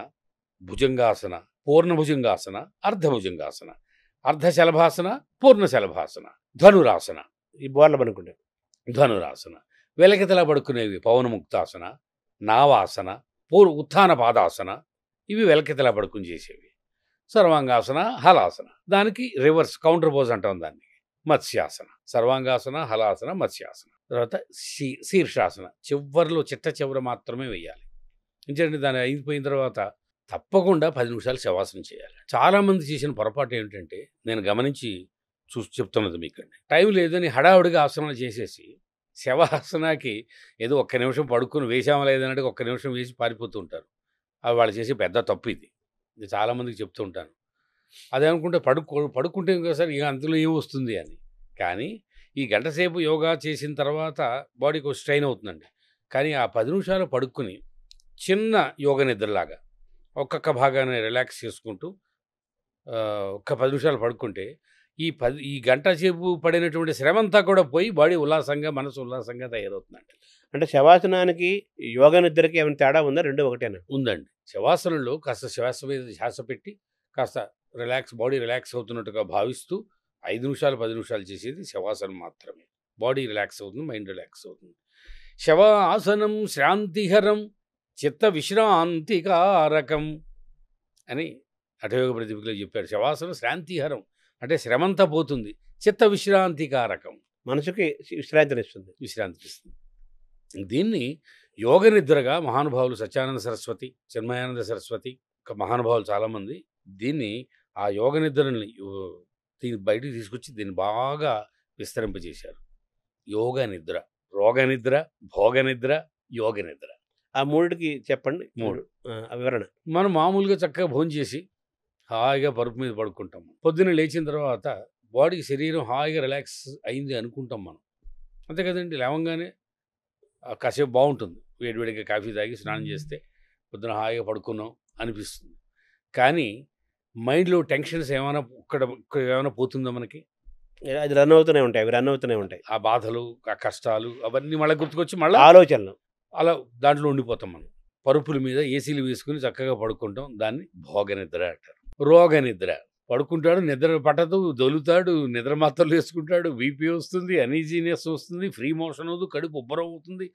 భుజంగాసన, పూర్ణభుజంగాసన, అర్ధభుజంగాసన, అర్ధశలభాసన, పూర్ణశలభాసన, ధనురాసన. ఈ బోర్ల పడుకునేవి ధనురాసన. వెలకితలా పడుకునేవి పవనముక్తాసన, నావాసన, ఉత్థాన పాదాసన. ఇవి వెలకితలా పడుకుని చేసేవి. సర్వాంగాసన, హలాసన. దానికి రివర్స్ కౌంటర్ పోజ్ అంటాం దాన్ని. మత్స్యాసన. సర్వాంగాసన, హలాసన, మత్స్యాసన. తర్వాత శీర్షాసన. చివరిలో చిట్ట చివర మాత్రమే వేయాలి. ఎందుకంటే దాని అయిపోయిన తర్వాత తప్పకుండా 10 నిమిషాలు శవాసనం చేయాలి. చాలామంది చేసిన పొరపాటు ఏమిటంటే నేను గమనించి చెప్తున్నది మీకండి. టైం లేదని హడావుడిగా ఆసనాలు చేసేసి శవాసనాకి ఏదో ఒక్క నిమిషం పడుకుని వేసామా లేదన్నట్టు ఒక్క నిమిషం వేసి పారిపోతూ ఉంటారు. అది వాళ్ళు చేసే పెద్ద తప్పు ఇది. ఇది చాలామందికి చెప్తూ ఉంటాను. అదే అనుకుంటే పడుకుంటే ఇంకోసారి ఇక అందులో ఏమొస్తుంది అని. కానీ ఈ గంట సేపు యోగా చేసిన తర్వాత బాడీకి స్ట్రెయిన్ అవుతుందండి. కానీ ఆ 10 నిమిషాలు పడుకుని చిన్న యోగ నిద్రలాగా ఒక్కొక్క భాగాన్ని రిలాక్స్ చేసుకుంటూ ఒక్క 10 నిమిషాలు పడుకుంటే ఈ గంట సేపు పడినటువంటి శ్రమంతా కూడా పోయి బాడీ ఉల్లాసంగా మనసు ఉల్లాసంగా తయారవుతుందండి. అంటే శవాసనానికి యోగ నిద్రకి ఏమైనా తేడా ఉందా? రెండు ఒకటేనా? ఉందండి. శవాసనంలో కాస్త శ్వాస మీద శ్వాస పెట్టి కాస్త బాడీ రిలాక్స్ అవుతున్నట్టుగా భావిస్తూ 5 నిమిషాలు 10 నిమిషాలు చేసేది శవాసనం మాత్రమే. బాడీ రిలాక్స్ అవుతుంది, మైండ్ రిలాక్స్ అవుతుంది. శవాసనం శాంతిహరం చిత్త విశ్రాంతికారకం అని హఠయోగ ప్రతిపదికలో చెప్పారు. శవాసనం శాంతిహరం అంటే శ్రమంతా పోతుంది, చిత్త విశ్రాంతికారకం మనసుకి విశ్రాంతినిస్తుంది. దీన్ని యోగ నిద్రగా మహానుభావులు సత్యానంద సరస్వతి, చిన్మయానంద సరస్వతి మహానుభావులు చాలామంది దీన్ని ఆ యోగ నిద్రని దీన్ని బయటికి తీసుకొచ్చి దీన్ని బాగా విస్తరింపజేశారు. యోగ నిద్ర, రోగ నిద్ర, భోగ నిద్ర, యోగ నిద్ర. ఆ మూడికి చెప్పండి. 3 వివరణ. మనం మామూలుగా చక్కగా భోంచేసి హాయిగా పరుపు మీద పడుకుంటాం. పొద్దున్న లేచిన తర్వాత బాడీ శరీరం హాయిగా రిలాక్స్ అయింది అనుకుంటాం మనం, అంతే కదండి. లేవంగానే కాసేపు బాగుంటుంది, వేడివేడిగా కాఫీ తాగి స్నానం చేస్తే పొద్దున హాయిగా పడుకున్నాం అనిపిస్తుంది. కానీ మైండ్లో టెన్షన్స్ ఏమైనా ఏమైనా పోతుందో మనకి, అది రన్ అవుతూనే ఉంటాయి, అవి రన్ అవుతూనే ఉంటాయి. ఆ బాధలు, ఆ కష్టాలు అవన్నీ మళ్ళీ గుర్తుకొచ్చి మళ్ళీ ఆలోచనలు అలా దాంట్లో ఉండిపోతాం. మనం పరుపుల మీద ఏసీలు వేసుకుని చక్కగా పడుకుంటాం. దాన్ని భోగ నిద్ర అంటారు. రోగ నిద్ర, పడుకుంటాడు, నిద్ర పట్టదు, దొలుతాడు, నిద్ర మాత్రలు వేసుకుంటాడు, బీపీ వస్తుంది, అనీజీనెస్ వస్తుంది, ఫ్రీ మోషన్ అవ్వదు, కడుపు ఉబ్బరం అవుతుంది,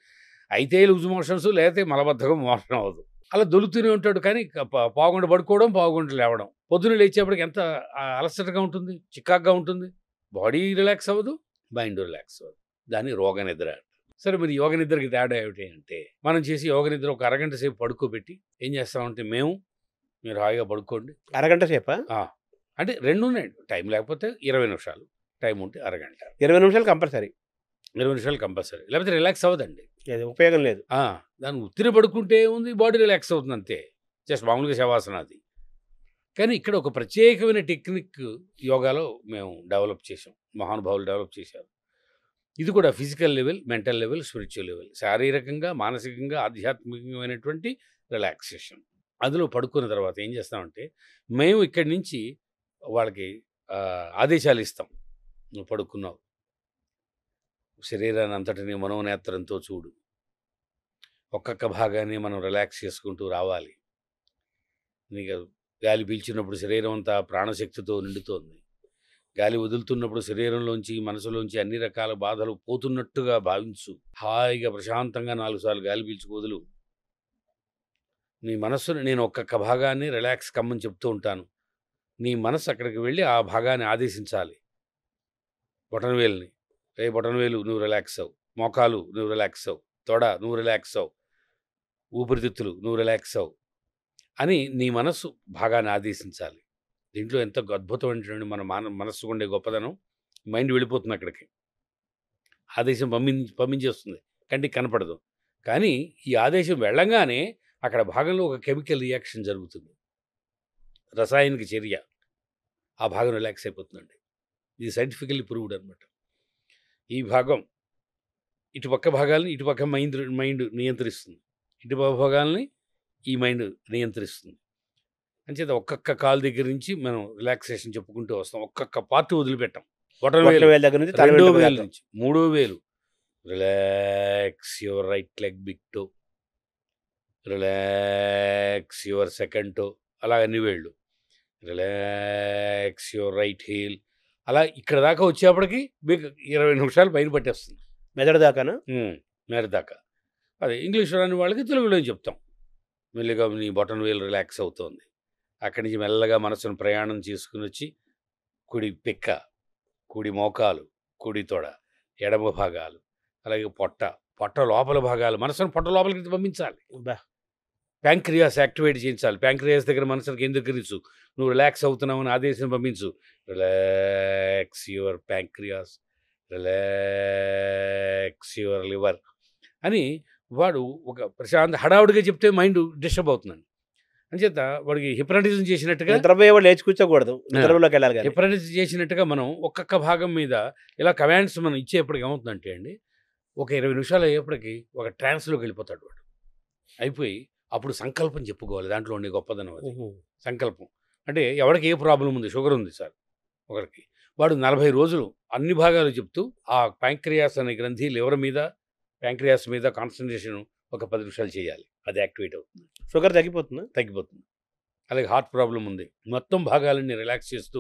అయితే లూజ్ మోషన్స్ లేకపోతే మలబద్ధకం మోషన్ అవ్వదు. అలా దొలుతూనే ఉంటాడు. కానీ పావుగంట పడుకోవడం, పావుగంట లేవడం, పొద్దున లేచేప్పటికి ఎంత అలసటగా ఉంటుంది, చికాగ్గా ఉంటుంది, బాడీ రిలాక్స్ అవ్వదు, మైండ్ రిలాక్స్ అవ్వదు. దాన్ని రోగ నిద్ర. సరే, మరి యోగ నిద్రకి తేడా ఏమిటి అంటే, మనం చేసి యోగ నిద్ర ఒక అరగంట సేపు పడుకోబెట్టి ఏం చేస్తామంటే, మీరు హాయిగా పడుకోండి. అరగంట సేపా? అంటే 2 ఉన్నాయండి. టైం లేకపోతే 20 నిమిషాలు, టైం ఉంటే అరగంట. 20 నిమిషాలు కంపల్సరీ. 20 నిమిషాలు కంపల్సరీ, లేకపోతే రిలాక్స్ అవ్వదండి, ఉపయోగం లేదు. దాన్ని ఉత్తిరి పడుకుంటే ఉంది, బాడీ రిలాక్స్ అవుతుంది అంతే, జస్ట్ మామూలుగా శవాసనాది. కానీ ఇక్కడ ఒక ప్రత్యేకమైన టెక్నిక్ యోగాలో మేము డెవలప్ చేసాం, మహానుభావులు డెవలప్ చేశారు. ఇది కూడా physical level, mental level, spiritual level, శారీరకంగా, మానసికంగా, ఆధ్యాత్మికమైనటువంటి రిలాక్సేషన్. అందులో పడుకున్న తర్వాత ఏం చేస్తామంటే, మేము ఇక్కడి నుంచి వాళ్ళకి ఆదేశాలు ఇస్తాం. నువ్వు పడుకున్నావు, శరీరాన్ని అంతటిని మనోనేత్రంతో చూడు, ఒక్కొక్క భాగాన్ని మనం రిలాక్స్ చేసుకుంటూ రావాలి. నీకు గాలి పీల్చినప్పుడు శరీరం అంతా ప్రాణశక్తితో నిండుతోంది, గాలి వదులుతున్నప్పుడు శరీరంలోంచి, మనసులోంచి అన్ని రకాల బాధలు పోతున్నట్టుగా భావించు. హాయిగా ప్రశాంతంగా 4 సార్లు గాలి పీల్చి వదులు. నీ మనస్సుని, నేను ఒక్కొక్క భాగాన్ని రిలాక్స్ కమ్మని చెప్తూ ఉంటాను, నీ మనస్సు అక్కడికి వెళ్ళి ఆ భాగాన్ని ఆదేశించాలి. బొటనవేలుని, బొటనవేలు నువ్వు రిలాక్స్ అవ్వు, మోకాలు నువ్వు రిలాక్స్ అవ్వు, తొడ నువ్వు రిలాక్స్ అవ్వు, ఊపిరితిత్తులు నువ్వు రిలాక్స్ అవ్వు అని నీ మనస్సు భాగాన్ని ఆదేశించాలి. దీంట్లో ఎంత అద్భుతమైనటువంటి మన మనస్సు ఉండే గొప్పదనం. మైండ్ వెళ్ళిపోతుంది అక్కడికి, ఆదేశం పంపించేస్తుంది, కంటికి కనపడదు. కానీ ఈ ఆదేశం వెళ్ళంగానే అక్కడ భాగంలో ఒక కెమికల్ రియాక్షన్ జరుగుతుంది, రసాయనిక చర్య, ఆ భాగం రిలాక్స్ అయిపోతుందండి. ఇది సైంటిఫికల్లీ ప్రూవ్డ్ అనమాట. ఈ భాగం ఇటుపక్క భాగాలని ఇటుపక్క మైండ్ నియంత్రిస్తుంది, ఇటుపక్క భాగాలని ఈ మైండ్ నియంత్రిస్తుంది. అంచేత ఒక్కొక్క కాలు దగ్గర నుంచి మనం రిలాక్సేషన్ చెప్పుకుంటూ వస్తాం. ఒక్కొక్క పార్ట్ వదిలిపెట్టాం. బొటనవేలు దగ్గర నుంచి 2వ వేలు నుంచి 3వ వేలు, relax your right leg big toe, relax your second toe, అలా అన్ని వేళ్ళు, రిలాక్స్ యువర్ రైట్ హీల్. అలా ఇక్కడ దాకా వచ్చేప్పటికి మీకు 20 నిమిషాలు పైన పట్టేస్తుంది. మెదడు దాకానా? మెదడు దాకా. అదే ఇంగ్లీష్ రాని వాళ్ళకి తెలుగులో చెప్తాం. మెల్లిగా నీ బొటన్ వేలు రిలాక్స్ అవుతోంది. అక్కడి నుంచి మెల్లగా మనసును ప్రయాణం చేసుకుని వచ్చి కుడి పిక్క, కుడి మోకాలు, కుడి తొడ, ఎడమ భాగాలు, అలాగే పొట్ట లోపల భాగాలు, మనసును పొట్ట లోపలికి పంపించాలి. ప్యాంక్రియాస్ యాక్టివేట్ చేయించాలి. ప్యాంక్రియాస్ దగ్గర మనసును కేంద్రీకరించు, నువ్వు రిలాక్స్ అవుతున్నావు అని ఆదేశం పంపించు. Relax your pancreas, relax your liver అని వాడు ఒక ప్రశాంత హడావుడిగా చెప్తే మైండ్ డిస్టర్బ్ అవుతుందండి. అంచేత వాడికి హిప్నటిజం చేసినట్టుగా నిద్రపోయేవాళ్ళు లేచి కూర్చోకూడదు, నిద్రలోకి వెళ్ళాలి. హిప్నటిజం చేసినట్టుగా మనం ఒక్కొక్క భాగం మీద ఇలా కమాండ్స్ మనం ఇచ్చేప్పటికి ఏమవుతుందంటే అండి, ఒక 20 నిమిషాలు అయ్యేప్పటికి ఒక ట్రాన్స్లోకి వెళ్ళిపోతాడు వాడు. అయిపోయి అప్పుడు సంకల్పం చెప్పుకోవాలి. దాంట్లో ఉండే గొప్పదనం అది సంకల్పం. అంటే ఎవరికి ఏ ప్రాబ్లం ఉంది, షుగర్ ఉంది సార్ ఒకరికి, వాడు 40 రోజులు అన్ని భాగాలు చెప్తూ ఆ ప్యాంక్రియాస్ అనే గ్రంథి లివర్ మీద ప్యాంక్రియాస్ మీద కాన్సన్ట్రేషన్ ఒక 10 నిమిషాలు చేయాలి. అది యాక్టివేట్ అవుతుంది, షుగర్ తగ్గిపోతుంది. అలాగే హార్ట్ ప్రాబ్లం ఉంది, మొత్తం భాగాలన్నీ రిలాక్స్ చేస్తూ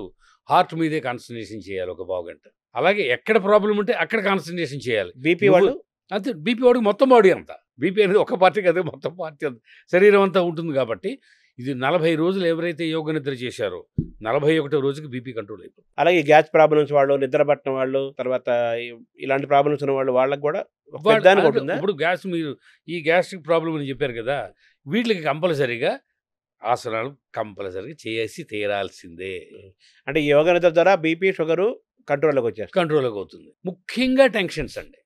హార్ట్ మీదే కాన్సన్ట్రేషన్ చేయాలి ఒక పావు గంట. అలాగే ఎక్కడ ప్రాబ్లం ఉంటే అక్కడ కాన్సన్ట్రేషన్ చేయాలి. బీపీ వాళ్ళు అంతే, బీపీ వాడికి మొత్తం బాడీ అంతా, బీపీ అనేది ఒక పార్టీ కదా, మొత్తం పార్టీ అంతా శరీరం అంతా ఉంటుంది. కాబట్టి ఇది 40 రోజులు ఎవరైతే యోగ నిద్ర చేశారో 41వ రోజుకి బీపీ కంట్రోల్ అయిపోతుంది. అలాగే గ్యాస్ ప్రాబ్లమ్స్ వాళ్ళు, నిద్ర పట్టడం వాళ్ళు, తర్వాత ఇలాంటి ప్రాబ్లమ్స్ ఉన్న వాళ్ళు, వాళ్ళకి కూడా ఇప్పుడు గ్యాస్, మీరు ఈ గ్యాస్ట్రిక్ ప్రాబ్లం అని చెప్పారు కదా, వీటికి కంపల్సరీగా ఆసనాలు కంపల్సరీగా చేసి తీరాల్సిందే. అంటే ఈ యోగ నిద్ర ద్వారా బీపీ షుగరు కంట్రోల్లోకి అవుతుంది. ముఖ్యంగా టెన్షన్స్ అండి,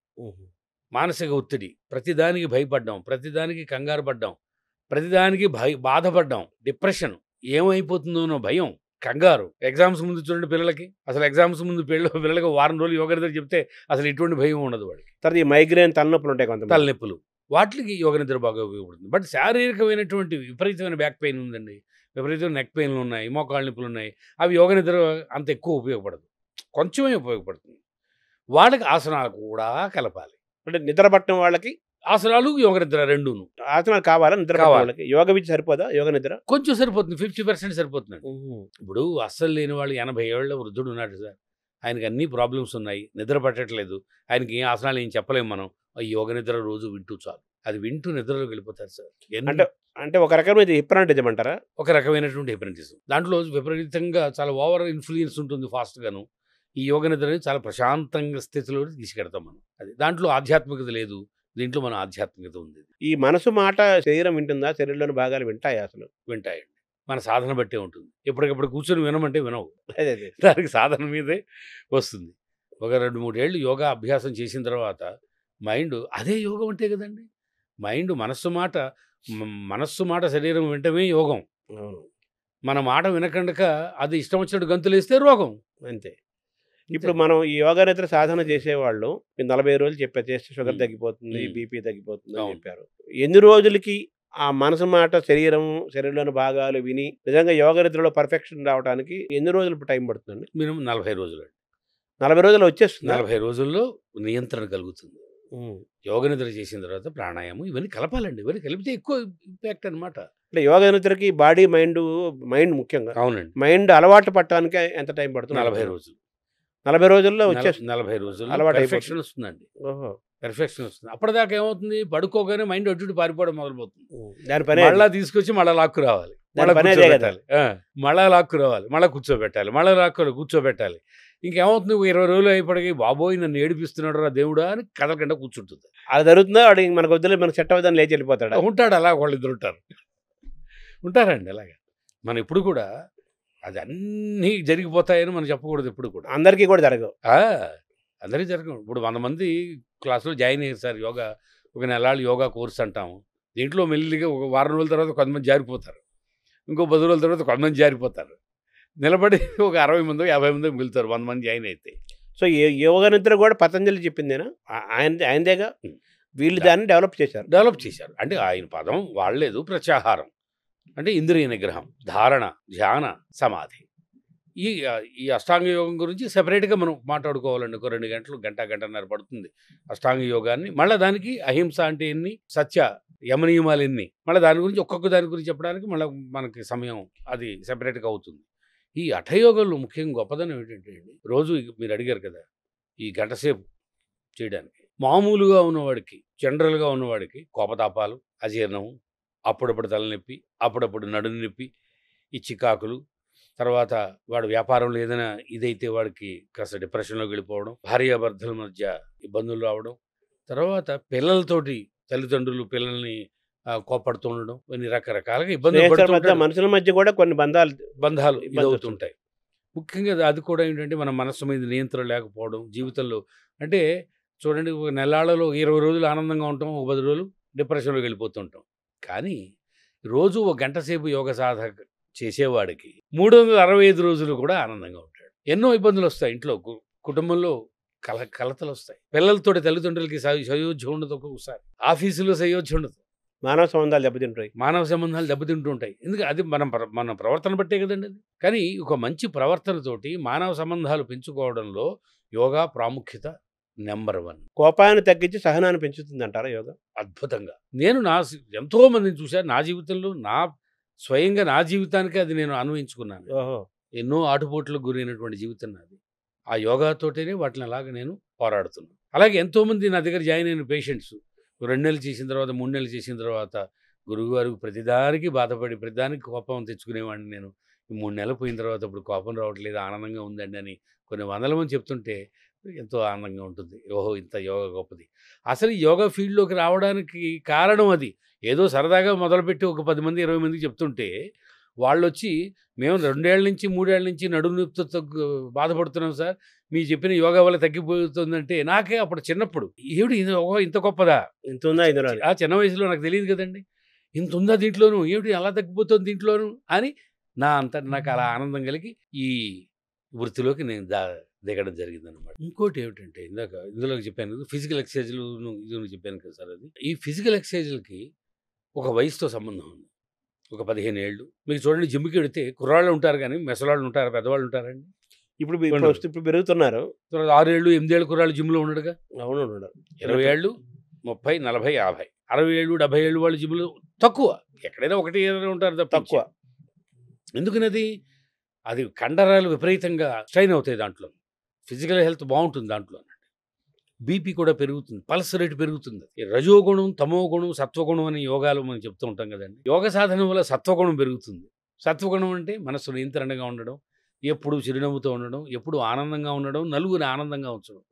మానసిక ఒత్తిడి, ప్రతిదానికి భయపడ్డాం, ప్రతిదానికి కంగారు పడ్డాం, ప్రతిదానికి బాధపడ్డాం, డిప్రెషన్, ఏమైపోతుందోనో భయం, కంగారు. ఎగ్జామ్స్ ముందు చూడండి పిల్లలకి, అసలు ఎగ్జామ్స్ ముందు పిల్లలకి వారం రోజులు యోగ నిద్ర చెప్తే అసలు ఎటువంటి భయం ఉండదు వాడికి. తర్వాత ఈ మైగ్రేన్ తలనొప్పులు ఉంటాయి, కొంత తలనొప్పులు, వాటికి యోగ నిద్ర బాగా ఉపయోగపడుతుంది. బట్ శారీరకమైనటువంటి విపరీతమైన బ్యాక్ పెయిన్ ఉందండి, విపరీతమైన నెక్ పెయిన్లు ఉన్నాయి, మోకాళ్ళ నొప్పులు ఉన్నాయి, అవి యోగ నిద్ర అంత ఎక్కువ ఉపయోగపడదు, కొంచెమే ఉపయోగపడుతుంది. వాళ్ళకి ఆసనాలు కూడా కలపాలి. అంటే నిద్ర పట్టడం వాళ్ళకి ఆసనాలు యోగ నిద్ర రెండును. ఆసనాలు కావాలా నిద్ర వాళ్ళకి? యోగ విద్య సరిపోదా? యోగ నిద్ర కొంచెం సరిపోతుంది, 50% సరిపోతుంది. ఇప్పుడు అస్సలు లేని వాళ్ళు 80 ఏళ్ల వృద్ధుడు ఉన్నాడు సార్, ఆయనకి అన్ని ప్రాబ్లమ్స్ ఉన్నాయి, నిద్ర పట్టట్లేదు, ఆయనకి ఏం ఆసనాలు ఏం చెప్పలేము మనం. యోగ నిద్ర రోజు వింటూ చాలు, అది వింటూ నిద్రలోకి వెళ్ళిపోతారు సార్. అంటే ఒక రకమైన హిప్నాటిజం అంటారా? ఒక రకమైనటువంటి హిప్నటిజం. దాంట్లో విపరీతంగా చాలా ఓవర్ ఇన్ఫ్లుయెన్స్ ఉంటుంది ఫాస్ట్గాను. ఈ యోగ నిద్రని చాలా ప్రశాంతంగా స్థితిలో తీసుకెడతాం మనం. అది దాంట్లో ఆధ్యాత్మికత లేదు, దీంట్లో మన ఆధ్యాత్మికత ఉంది. ఈ మనసు మాట శరీరం వింటుందా? శరీరంలోని భాగాలు వింటాయి? అసలు వింటాయండి, మన సాధన బట్టే ఉంటుంది. ఎప్పటికప్పుడు కూర్చొని వినమంటే వినవు, అదే దానికి సాధన మీదే వస్తుంది. ఒక 2-3 ఏళ్ళు యోగా అభ్యాసం చేసిన తర్వాత మైండ్, అదే యోగం అంటే కదండి, మైండ్ మనస్సు మాట శరీరం వింటమే యోగం. మన మాట వినకండక అది ఇష్టం వచ్చినట్టు గంతులేస్తే రోగం, అంతే. ఇప్పుడు మనం ఈ యోగా నిద్ర సాధన చేసేవాళ్ళు 40 రోజులు చేస్తే షుగర్ తగ్గిపోతుంది, బీపీ తగ్గిపోతుంది అని చెప్పారు. ఎన్ని రోజులకి ఆ మనసు మాట శరీరంలోని భాగాలు విని నిజంగా యోగ నిద్రలో పర్ఫెక్షన్ రావడానికి ఎన్ని రోజులు టైం పడుతుందండి? మినిమం 40 రోజులు. 40 రోజుల్లో వచ్చేస్తుంది. 40 రోజుల్లో నియంత్రణ కలుగుతుంది. యోగ నిద్ర చేసిన తర్వాత ప్రాణాయామం ఇవన్నీ కలపాలండి, ఇవన్నీ కలిపితే ఎక్కువ ఇంపాక్ట్ అనమాట. అంటే యోగ నిద్రకి బాడీ మైండ్ ముఖ్యంగా. అవునండి. మైండ్ అలవాటు పట్టడానికి ఎంత టైం పడుతుంది? 40 రోజులు. 40 రోజుల్లో వచ్చేస్తుంది. 40 రోజులు అలవాటు పెర్ఫెక్షన్ వస్తుందండి. పెర్ఫెక్షన్ వస్తుంది. అప్పటిదాకా ఏమవుతుంది, పడుకోగానే మైండ్ అటు పారిపోవడం మొదలుపోతుంది. దాని పని మళ్ళా తీసుకొచ్చి మళ్ళీ లాక్కు రావాలి, మళ్ళీ లాక్కు రావాలి, మళ్ళీ కూర్చోబెట్టాలి, మళ్ళీ కూర్చోబెట్టాలి. ఇంకేమవుతుంది, 20 రోజులు అయిపోయి బాబోయ్ నన్ను ఏడిపిస్తున్నాడు రా దేవుడా అని కదలకుండా కూర్చుంటుంది. అది జరుగుతుందా? వాడికి మనకు వద్దులే, మనకు సెట్ అవ్వదని లేచి వెళ్ళిపోతాడు. ఉంటాడు అలా, వాళ్ళు ఇద్దరు ఉంటారండి అలాగే. మనం ఇప్పుడు కూడా అది అన్నీ జరిగిపోతాయని మనం చెప్పకూడదు. ఎప్పుడు కూడా అందరికీ కూడా జరగవు, అందరికీ జరగవు. ఇప్పుడు 100 మంది క్లాసులో జాయిన్ అయ్యారు సార్, యోగా ఒక నెలాళ్ళు యోగా కోర్స్ అంటాము. దీంట్లో మెల్లిగా ఒక వారం రోజుల తర్వాత కొంతమంది జారిపోతారు, ఇంకో 10 రోజుల తర్వాత కొంతమంది జారిపోతారు, నిలబడి ఒక 60 మంది 50 మంది మిగులుతారు 100 మంది జాయిన్ అయితే. సో యోగ నిద్ర కూడా పతంజలి చెప్పిందేనా? ఆయనదేగా, వీళ్ళు దాన్ని డెవలప్ చేశారు. అంటే ఆయన పదం వాడలేదు. ప్రత్యాహారం అంటే ఇంద్రియ నిగ్రహం, ధారణ, ధ్యాన, సమాధి. ఈ అష్టాంగ యోగం గురించి సెపరేట్గా మనం మాట్లాడుకోవాలండి. ఒక 2 గంటలు, గంటన్నర పడుతుంది అష్టాంగ యోగాన్ని. మళ్ళీ దానికి అహింస అంటే ఎన్ని, సత్య యమనియమాలు ఎన్ని, మళ్ళీ దాని గురించి ఒక్కొక్క దాని గురించి చెప్పడానికి మళ్ళీ మనకి సమయం అది సెపరేట్గా అవుతుంది. ఈ హఠయోగంలో ముఖ్యంగా గొప్పదనం ఏంటంటే అండి, రోజు మీరు అడిగారు కదా, ఈ గంట సేపు చేయడానికి మామూలుగా ఉన్నవాడికి, జనరల్గా ఉన్నవాడికి కోపతాపాలు, అజీర్ణము, అప్పుడప్పుడు తలనొప్పి, అప్పుడప్పుడు నడుము నొప్పి, ఈ చికాకులు, తర్వాత వాడు వ్యాపారంలో ఏదైనా ఇదైతే వాడికి కాస్త డిప్రెషన్లోకి వెళ్ళిపోవడం, భార్యాభర్తల మధ్య ఇబ్బందులు రావడం, తర్వాత పిల్లలతోటి తల్లిదండ్రులు పిల్లల్ని కోపడుతూ ఉండడం, కొన్ని రకరకాలుగా ఇబ్బందులు స్నేహితుల పడుతూ మధ్య ఉంటాడు. మనుషుల మధ్య కూడా కొన్ని బంధాలు బంధాలు ఇబ్బంది ఇదవుతుంటాయి. ముఖ్యంగా అది కూడా ఏంటంటే మన మనస్సు మీద నియంత్రణ లేకపోవడం జీవితంలో. అంటే చూడండి, ఒక నెలాళ్ళలో 20 రోజులు ఆనందంగా ఉంటాం, ఒక 10 రోజులు డిప్రెషన్లోకి వెళ్ళిపోతుంటాం. కానీ రోజు ఒక గంట సేపు యోగ సాధక చేసేవాడికి 365 రోజులు కూడా ఆనందంగా ఉంటాడు. ఎన్నో ఇబ్బందులు వస్తాయి ఇంట్లో, కుటుంబంలో కలతలు వస్తాయి, పిల్లలతోటి తల్లిదండ్రులకి సయోధ్య ఉండదు, ఒక్కొక్కసారి ఆఫీసులో సయోధ్య ఉండదు, మానవ సంబంధాలు దెబ్బతింటాయి. మానవ సంబంధాలు దెబ్బతింటూ ఉంటాయి. ఎందుకంటే అది మన ప్రవర్తన బట్టే కదండి అది. కానీ ఒక మంచి ప్రవర్తనతోటి మానవ సంబంధాలు పెంచుకోవడంలో యోగా ప్రాముఖ్యత నెంబర్ 1. కోపాన్ని తగ్గించి సహనాన్ని పెంచుతుంది అంటారా యోగా? అద్భుతంగా. నేను ఎంతో మందిని చూశాను నా జీవితంలో, స్వయంగా నా జీవితానికి అది నేను అన్వయించుకున్నాను. ఓహో. ఎన్నో ఆటుపోట్లకు గురైనటువంటి జీవితం నాది. ఆ యోగాతోటేనే వాటిని అలాగా నేను పోరాడుతున్నాను. అలాగే ఎంతోమంది నా దగ్గర జాయిన్ అయిన పేషెంట్స్ 2 నెలలు చేసిన తర్వాత, 3 నెలలు చేసిన తర్వాత, గురువుగారు ప్రతిదానికి బాధపడి ప్రతిదానికి కోపం తెచ్చుకునేవాడిని నేను. ఈ 3 నెలలు పోయిన తర్వాత ఇప్పుడు కోపం రావట్లేదు, ఆనందంగా ఉందండి అని కొన్ని వందల మంది చెప్తుంటే ఎంతో ఆనందంగా ఉంటుంది. ఓహో, ఇంత యోగా గొప్పది. అసలు ఈ యోగా ఫీల్డ్లోకి రావడానికి కారణం అది. ఏదో సరదాగా మొదలుపెట్టి ఒక 10 మంది 20 మందికి చెప్తుంటే వాళ్ళొచ్చి, మేము 2 ఏళ్ల నుంచి 3 ఏళ్ల నుంచి నడుము నొప్పితో బాధపడుతున్నాం సార్, మీరు చెప్పిన యోగా వల్ల తగ్గిపోతుందంటే నాకే అప్పుడు చిన్నప్పుడు ఏమిటి ఇంత గొప్పదా, ఇంత ఉందా ఇందులో? ఆ చిన్న వయసులో నాకు తెలియదు కదండి, ఇంత ఉందా దీంట్లోనూ, ఏమిటి అలా తగ్గిపోతుంది దీంట్లోనూ అని నాకు అలా ఆనందం కలిగి ఈ వృత్తిలోకి నేను దిగడం జరిగింది అనమాట. ఇంకోటి ఏమిటంటే ఇందులోకి చెప్పాను కదా, ఫిజికల్ ఎక్సర్సైజ్లు ఇది చెప్పాను కదా సార్, అది ఈ ఫిజికల్ ఎక్సర్సైజ్లకి ఒక వయసుతో సంబంధం ఉంది. ఒక 15 ఏళ్ళు మీకు చూడండి, జిమ్కి వెడితే కుర్రాళ్ళు ఉంటారు కానీ మెసలాళ్ళు ఉంటారు, పెద్దవాళ్ళు ఉంటారండి. ఇప్పుడు పెరుగుతున్నారు. 6 ఏళ్ళు 8 ఏళ్ళు కుర్రాళ్ళు జిమ్లో ఉండడుగా. అవును, 20 ఏళ్ళు 30 40 50 60 ఏళ్ళు 70 ఏళ్ళు వాళ్ళు జిమ్లో తక్కువ. ఎక్కడైనా ఒకటి ఏదైనా ఉంటారు తక్కువ. ఎందుకనది అది కండరాలు విపరీతంగా స్ట్రైన్ అవుతాయి, దాంట్లో ఫిజికల్ హెల్త్ బాగుంటుంది, దాంట్లో బీపీ కూడా పెరుగుతుంది, పల్స్ రేటు పెరుగుతుంది. ఈ రజోగుణం, తమోగుణం, సత్వగుణం అని యోగాలు మనం చెప్తూ ఉంటాం కదండి. యోగ సాధన వల్ల సత్వగుణం పెరుగుతుంది. సత్వగుణం అంటే మనసు నియంత్రణగా ఉండడం, ఎప్పుడు చిరునవ్వుతో ఉండడం, ఎప్పుడు ఆనందంగా ఉండడం, నలుగురిని ఆనందంగా ఉంచడం.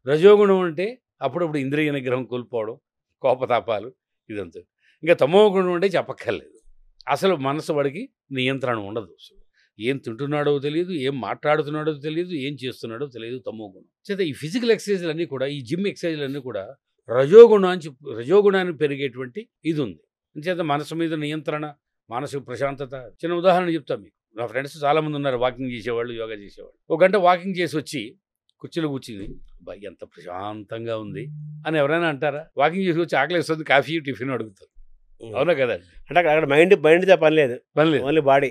రజోగుణం అంటే అప్పుడప్పుడు ఇంద్రియ నిగ్రహం కోల్పోవడం, కోపతాపాలు, ఇదంతా. ఇంకా తమోగుణం అంటే చెప్పక్కర్లేదు, అసలు మనసు వాడికి నియంత్రణ ఉండదు. ఏం తింటున్నాడో తెలియదు, ఏం మాట్లాడుతున్నాడో తెలియదు, ఏం చేస్తున్నాడో తెలియదు, తమోగుణం. చేత ఈ ఫిజికల్ ఎక్సర్సైజ్లు అన్నీ కూడా, ఈ జిమ్ ఎక్సర్సైజ్లు అన్నీ కూడా రజోగుణాన్ని పెరిగేటువంటి ఇది ఉంది. చేత మనసు మీద నియంత్రణ, మానసిక ప్రశాంతత. చిన్న ఉదాహరణ చెప్తాను మీకు. నా ఫ్రెండ్స్ చాలామంది ఉన్నారు, వాకింగ్ చేసేవాళ్ళు, యోగా చేసేవాళ్ళు. 1 గంట వాకింగ్ చేసి వచ్చి కుర్చీలో కూర్చుని, అబ్బాయి ఎంత ప్రశాంతంగా ఉంది అని ఎవరైనా అంటారా? వాకింగ్ చేసి వచ్చి ఆకలిస్తుంది, కాఫీ టిఫిన్ అడుగుతారు, అవునా కదండి. అంటే అక్కడ మైండ్తో పని లేదు, ఓన్లీ బాడీ.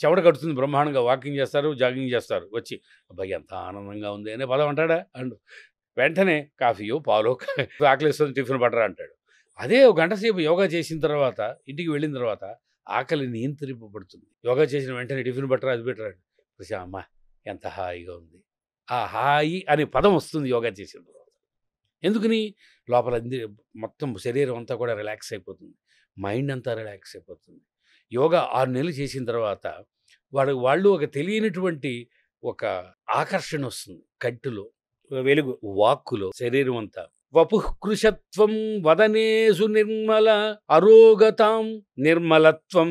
చెమట కడుతుంది, బ్రహ్మాండంగా వాకింగ్ చేస్తారు, జాగింగ్ చేస్తారు, వచ్చి అబ్బాయి ఎంత ఆనందంగా ఉంది అనే పదం అంటాడా? అండు వెంటనే కాఫీయో పాలో, ఆకలిస్తుంది టిఫిన్ పట్టరా అంటాడు. అదే 1 గంట సేపు యోగా చేసిన తర్వాత, ఇంటికి వెళ్ళిన తర్వాత ఆకలి నియంత్రింపబడుతుంది. యోగా చేసిన వెంటనే టిఫిన్ పట్టరా, అది పెట్టరా, అమ్మ ఎంత హాయిగా ఉంది. ఆ హాయి అనే పదం వస్తుంది యోగా చేసిన తర్వాత. ఎందుకని? లోపల మొత్తం శరీరం అంతా కూడా రిలాక్స్ అయిపోతుంది, మైండ్ అంతా రిలాక్స్ అయిపోతుంది. యోగా 6 నెలలు చేసిన తర్వాత వాళ్ళు ఒక తెలియనటువంటి ఒక ఆకర్షణ వస్తుంది, కంటిలో, వెలుగు, వాక్కులో, శరీరం అంతా. వపుఃకృశత్వం వదనేసు నిర్మల అరోగతాం నిర్మలత్వం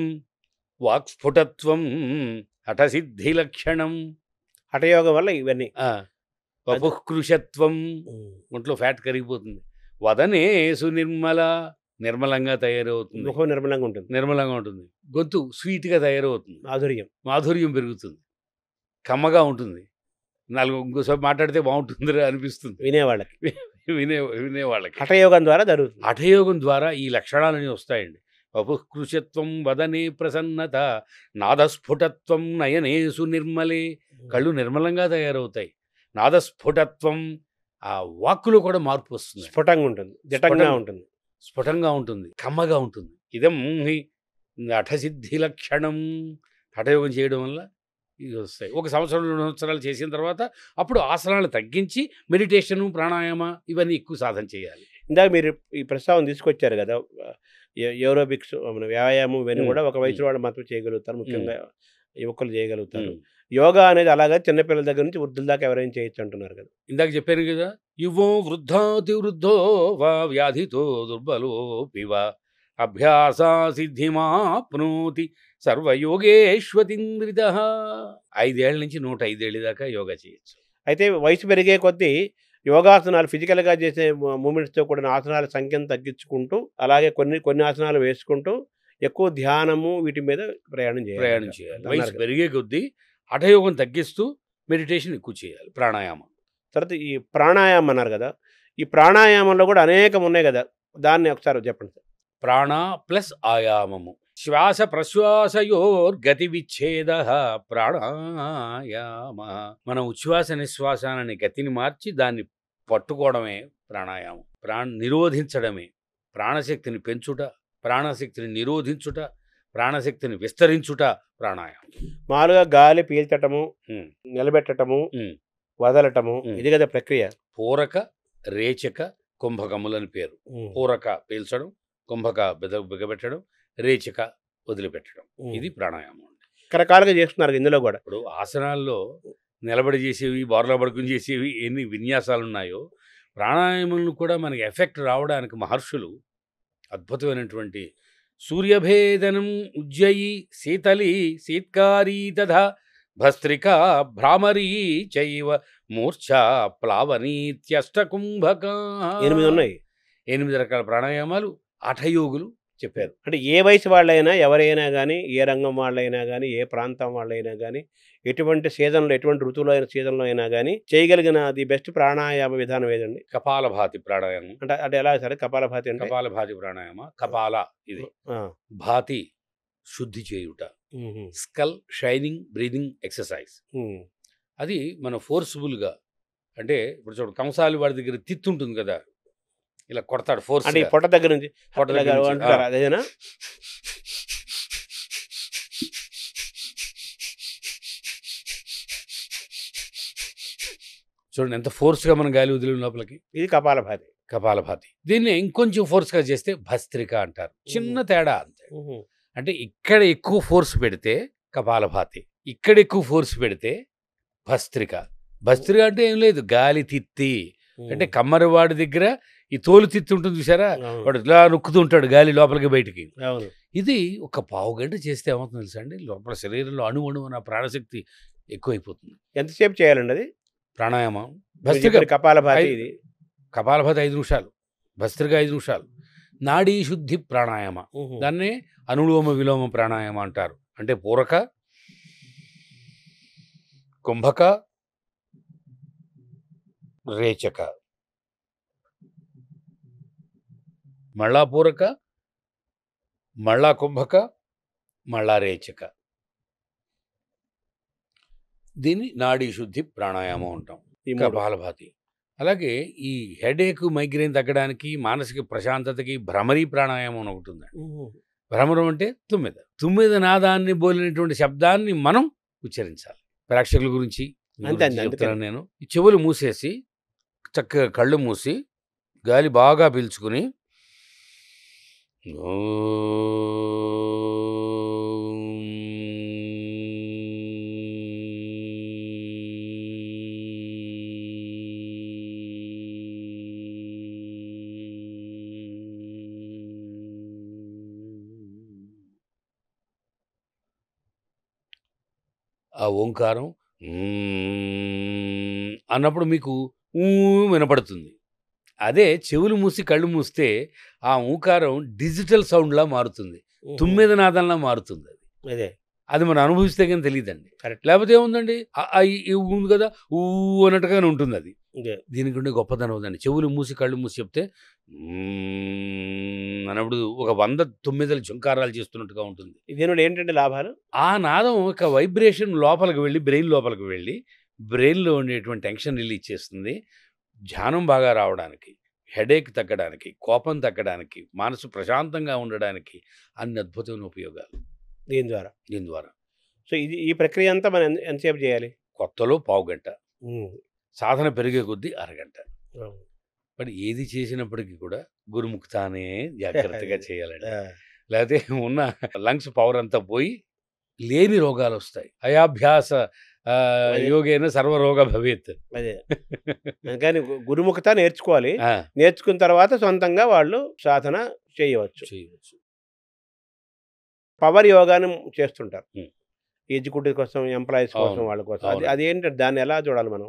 వాక్స్ఫుటత్వం హఠసిద్ధి లక్షణం. హఠయోగం వల్ల ఇవన్నీ. వపుఃకృశత్వం, ఒంట్లో ఫ్యాట్ కరిగిపోతుంది. వదనేసు నిర్మలంగా తయారవుతుంది, ముఖం నిర్మలంగా ఉంటుంది. గొంతు స్వీట్గా తయారవుతుంది, మాధుర్యం పెరుగుతుంది, కమ్మగా ఉంటుంది. ఇంకోసారి మాట్లాడితే బాగుంటుంది అనిపిస్తుంది వినేవాళ్ళకి. హఠయోగం ద్వారా జరుగుతుంది. హఠయోగం ద్వారా ఈ లక్షణాలన్నీ వస్తాయండి. వపుఃకృశత్వం వదనే ప్రసన్నత నాదస్ఫుటత్వం నయనేసు నిర్మలే. కళ్ళు నిర్మలంగా తయారవుతాయి. నాదస్ఫుటత్వం, ఆ వాక్కులో కూడా మార్పు వస్తుంది, స్ఫుటంగా ఉంటుంది, స్ఫుటంగా ఉంటుంది, కమ్మగా ఉంటుంది. ఇదం హఠసిద్ధి లక్షణం. హఠయోగం చేయడం వల్ల ఇది వస్తాయి. 1 సంవత్సరం 2 సంవత్సరాలు చేసిన తర్వాత అప్పుడు ఆసనాలు తగ్గించి మెడిటేషను, ప్రాణాయామ ఇవన్నీ ఎక్కువ సాధన చేయాలి. ఇందాక మీరు ఈ ప్రస్తావన తీసుకొచ్చారు కదా, ఏరోబిక్స్, మన వ్యాయామం ఇవన్నీ కూడా ఒక వయసు వాళ్ళు మాత్రం చేయగలుగుతారు, ముఖ్యంగా యువకులు చేయగలుగుతారు. యోగా అనేది అలాగా చిన్నపిల్లల దగ్గర నుంచి వృద్ధుల దాకా ఎవరైనా చేయొచ్చు అంటున్నారు కదా. ఇందాక చెప్పాను కదా, యువో వృద్ధాతి వృద్ధో వా వ్యాధితో దుర్బలో పివా అభ్యాసా సిద్ధిమాప్నోతి సర్వయోగేష్వతింద్రిత. 5 ఏళ్ల నుంచి 105 ఏళ్ళ దాకా యోగా చేయొచ్చు. అయితే వయసు పెరిగే కొద్దీ యోగాసనాలు ఫిజికల్గా చేసే మూమెంట్స్తో కూడిన ఆసనాల సంఖ్యను తగ్గించుకుంటూ అలాగే కొన్ని ఆసనాలు వేసుకుంటూ ఎక్కువ ధ్యానము వీటి మీద ప్రయాణం చేయాలి. వయసు పెరిగే కొద్దీ హఠయోగం తగ్గిస్తూ మెడిటేషన్ ఎక్కువ చేయాలి. ప్రాణాయామం తర్వాత ఈ ప్రాణాయామం అన్నారు కదా, ఈ ప్రాణాయామంలో కూడా అనేకం ఉన్నాయి కదా, దాన్ని ఒకసారి చెప్పండి సార్. ప్రాణ ప్లస్ ఆయామము. శ్వాస ప్రశ్వాసయోర్గతి విచ్ఛేద ప్రాణాయామ. మనం ఉచ్ఛ్వాస నిశ్వాసాలని గతిని మార్చి దాన్ని పట్టుకోవడమే ప్రాణాయామం. నిరోధించడమే, ప్రాణశక్తిని పెంచుట, ప్రాణశక్తిని నిరోధించుట, ప్రాణశక్తిని విస్తరించుట ప్రాణాయామం. మామూలుగా గాలి పీల్చటము, నిలబెట్టటము, వదలటము, ఇది కదా ప్రక్రియ. పూరక, రేచక, కుంభకములని పేరు. పూరక పీల్చడం, కుంభక బిగబెట్టడం, రేచక వదిలిపెట్టడం, ఇది ప్రాణాయామం. రకరకాలుగా చేస్తున్నారు ఇందులో కూడా. ఇప్పుడు ఆసనాల్లో నిలబడి చేసేవి, బోర్లా పడుకుని చేసేవి ఎన్ని విన్యాసాలు ఉన్నాయో, ప్రాణాయామంలో కూడా మనకి ఎఫెక్ట్ రావడానికి మహర్షులు అద్భుతమైనటువంటి సూర్యభేదనం ఉజ్జయి శీతలి శీత్కారీ తథా భస్త్రికా భ్రామరీ చైవ మూర్ఛా ప్లావనీత్యష్టకుంభక. 8 ఉన్నాయి. 8 రకాల ప్రాణాయామాలు హఠయోగులు చెప్పారు. అంటే ఏ వయసు వాళ్ళైనా, ఎవరైనా కానీ, ఏ రంగం వాళ్ళైనా కానీ, ఏ ప్రాంతం వాళ్ళైనా కానీ, ఎటువంటి సీజన్లో, ఎటువంటి ఋతువులో అయిన సీజన్లో అయినా కానీ చేయగలిగిన ది బెస్ట్ ప్రాణాయామ విధానం ఏదండి? కపాలభాతి ప్రాణాయామం. అంటే ఎలా సరే కపాలభాతి అంటే? కపాలభాతి ప్రాణాయామ. కపాల ఇది, భాతి శుద్ధి చేయుట, స్కల్ షైనింగ్ బ్రీదింగ్ ఎక్సర్సైజ్. అది మన ఫోర్స్ఫుల్గా, అంటే ఇప్పుడు చూడు కంసాలి వాడి దగ్గర తిత్తు ఉంటుంది కదా, ఇలా కొడతాడు ఫోర్స్. అంటే పొట్ట దగ్గర నుంచి అదేనా? చూడండి ఎంత ఫోర్స్గా మనం గాలి వదిలిన లోపలికి. ఇది కపాలభాతి. కపాలభాతి. దీన్ని ఇంకొంచెం ఫోర్స్గా చేస్తే భస్త్రిక అంటారు. చిన్న తేడా అంతే. అంటే ఇక్కడ ఎక్కువ ఫోర్స్ పెడితే కపాలభాతి, ఇక్కడ ఎక్కువ ఫోర్స్ పెడితే భస్త్రిక. భస్త్రిక అంటే ఏం లేదు, గాలి తిత్తి. అంటే కమ్మరివాడి దగ్గర ఈ తోలు తిత్తి ఉంటుంది చూసారా, వాడు ఇలా నొక్కుతూ ఉంటాడు గాలి లోపలికి బయటికి. ఇది ఒక పావు గంట చేస్తే ఏమవుతుంది తెలుసా అండి, లోపల శరీరంలో అణువణువున ప్రాణశక్తి ఎక్కువైపోతుంది. ఎంతసేపు చేయాలండి అది ప్రాణాయామం? భస్త్రిక కపాలభాతి. ఇది కపాలభాతి 5 నిమిషాలు, భస్త్రిక 5 నిమిషాలు. నాడీ శుద్ధి ప్రాణాయామ, దాన్నే అనులోమ విలోమ ప్రాణాయామ అంటారు. అంటే పూరక, కుంభక, రేచక, మళ్ళా పూరక, మళ్ళా కుంభక, మళ్ళా రేచక. దీన్ని నాడీ శుద్ధి ప్రాణాయామం అంటాం, ఈ కపాలభాతి. అలాగే ఈ హెడేక్, మైగ్రేన్ తగ్గడానికి, మానసిక ప్రశాంతతకి భ్రమరీ ప్రాణాయామం ఒకటి ఉందండి. భ్రమరం అంటే తుమ్మిద నాదాన్ని బోలినటువంటి శబ్దాన్ని మనం ఉచ్చరించాలి. ప్రేక్షకుల గురించి చెప్తాను నేను. చెవులు మూసేసి చక్కగా కళ్ళు మూసి గాలి బాగా పీల్చుకుని ఆ ఓంకారం అన్నప్పుడు మీకు వినపడుతుంది. అదే చెవులు మూసి కళ్ళు మూస్తే ఆ ఓంకారం డిజిటల్ సౌండ్లా మారుతుంది, తుమ్మిద నాదంలా మారుతుంది. అది మనం అనుభవిస్తే కానీ తెలియదండి. లేకపోతే ఏముందండి, ఉంది కదా ఊ అన్నట్టుగానే ఉంటుంది. అది దీనికంటే గొప్పదనం ఉందండి. చెవులు మూసి కళ్ళు మూసి చెప్తే అన్నప్పుడు ఒక 100 9 జంకారాలు చేస్తున్నట్టుగా ఉంటుంది. దీనివల్ల ఏంటంటే లాభాలు, ఆ నాదం ఒక వైబ్రేషన్ లోపలికి వెళ్ళి బ్రెయిన్ లోపలికి వెళ్ళి బ్రెయిన్లో ఉండేటువంటి టెన్షన్ రిలీజ్ చేస్తుంది. ధ్యానం బాగా రావడానికి, హెడేక్ తగ్గడానికి, కోపం తగ్గడానికి, మనసు ప్రశాంతంగా ఉండడానికి అన్ని అద్భుతమైన ఉపయోగాలు దీని ద్వారా. సో ఈ ప్రక్రియ అంతా మనం ఎంతసేపు చేయాలి? కొత్తలో పావు గంట, సాధన పెరిగే కొద్దీ అరగంట. బట్ ఏది చేసినప్పటికీ కూడా గురుముఖతానే జాగ్రత్తగా చేయాలండి. లేకపోతే ఉన్న లంగ్స్ పవర్ అంతా పోయి లేని రోగాలు వస్తాయి. అయాభ్యాస యోగేన సర్వరోగ భవేత్. అదే కానీ గురుముఖత నేర్చుకోవాలి. నేర్చుకున్న తర్వాత సొంతంగా వాళ్ళు సాధన చేయవచ్చు. పవర్ యోగాని చేస్తుంటారు. ఉమ్. ఎగ్జిక్యూటివ్ కోసం, ఎంప్లాయీస్ కోసం, అవును. వాళ్ళ కోసం. అవును. అదేంటంటే దాన్ని ఎలా చూడాలి మనం?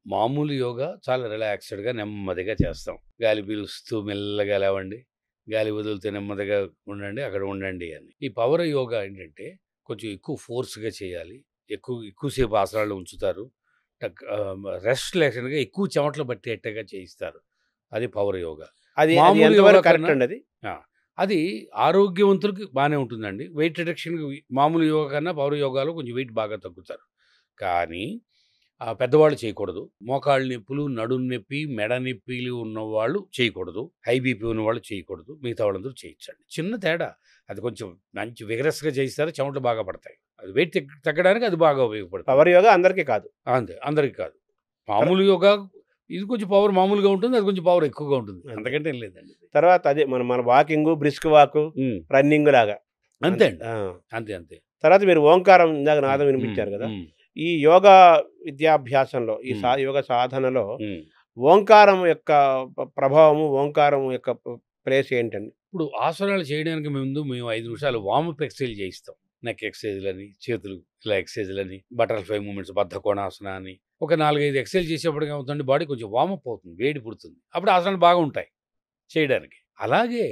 మామూలు యోగా చాలా రిలాక్స్డ్గా నెమ్మదిగా చేస్తాం. గాలి పీలుస్తూ మెల్లగా లేవండి, గాలి వదులుతూ నెమ్మదిగా ఉండండి, అక్కడ ఉండండి అని. ఈ పవర్ యోగా ఏంటంటే కొంచెం ఎక్కువ ఫోర్స్గా చేయాలి, ఎక్కువసేపు ఆసనాలు ఉంచుతారు, రెస్ట్ లేకుండా ఎక్కువ చెమటలు పట్టేట్టుగా చేయిస్తారు. అది పవర్ యోగా. అది మామూలు ఎంతవరకు యోగా కరెక్ట్ కన్నా అండి అది? అది ఆరోగ్యవంతులకి బాగానే ఉంటుందండి. వెయిట్ రిడక్షన్కి మామూలు యోగా కన్నా పవర్ యోగాలో కొంచెం వెయిట్ బాగా తగ్గుతారు. కానీ పెద్దవాళ్ళు చేయకూడదు. మోకాళ్ళ నొప్పులు, నడుము నొప్పి, మెడ నొప్పిలు ఉన్నవాళ్ళు చేయకూడదు. హై బీపీ ఉన్నవాళ్ళు చేయకూడదు. మిగతా వాళ్ళందరూ చేయొచ్చండి. చిన్న తేడా. అది కొంచెం మంచి విగరస్గా చేయిస్తారు, చెమటలు బాగా పడతాయి. అది వెయిట్ తగ్గడానికి అది బాగా ఉపయోగపడుతుంది. పవర్ యోగా అందరికీ కాదు. అంతే, అందరికీ కాదు. మామూలు యోగా ఇది కొంచెం పవర్ మామూలుగా ఉంటుంది, అది కొంచెం పవర్ ఎక్కువగా ఉంటుంది. అంతకంటే ఏం లేదండి. తర్వాత అదే మన వాకింగ్, బ్రిస్క్ వాక్, రన్నింగ్ లాగా అంతే అండి. అంతే అంతే. తర్వాత మీరు ఓంకారం ఇందాక నాదం వినిపించారు కదా. ఈ యోగా విద్యాభ్యాసంలో, ఈ యోగ సాధనలో ఓంకారం యొక్క ప్రభావము, ఓంకారం యొక్క ప్లేస్ ఏంటండి? ఇప్పుడు ఆసనాలు చేయడానికి ముందు మేము 5 నిమిషాలు వార్మప్ ఎక్సర్సైజ్ చేయిస్తాం. నెక్ ఎక్సర్సైజ్లని, చేతులు ఇలా ఎక్సర్సైజ్లని, బటర్ఫ్లై మూమెంట్స్, బద్ధకోణాసన అని ఒక 4-5 ఎక్సర్సైజ్ చేసేప్పటికి ఏమవుతుంది, బాడీ కొంచెం వార్మప్ అవుతుంది, వేడి పుడుతుంది. అప్పుడు ఆసనాలు బాగా ఉంటాయి చేయడానికి. అలాగే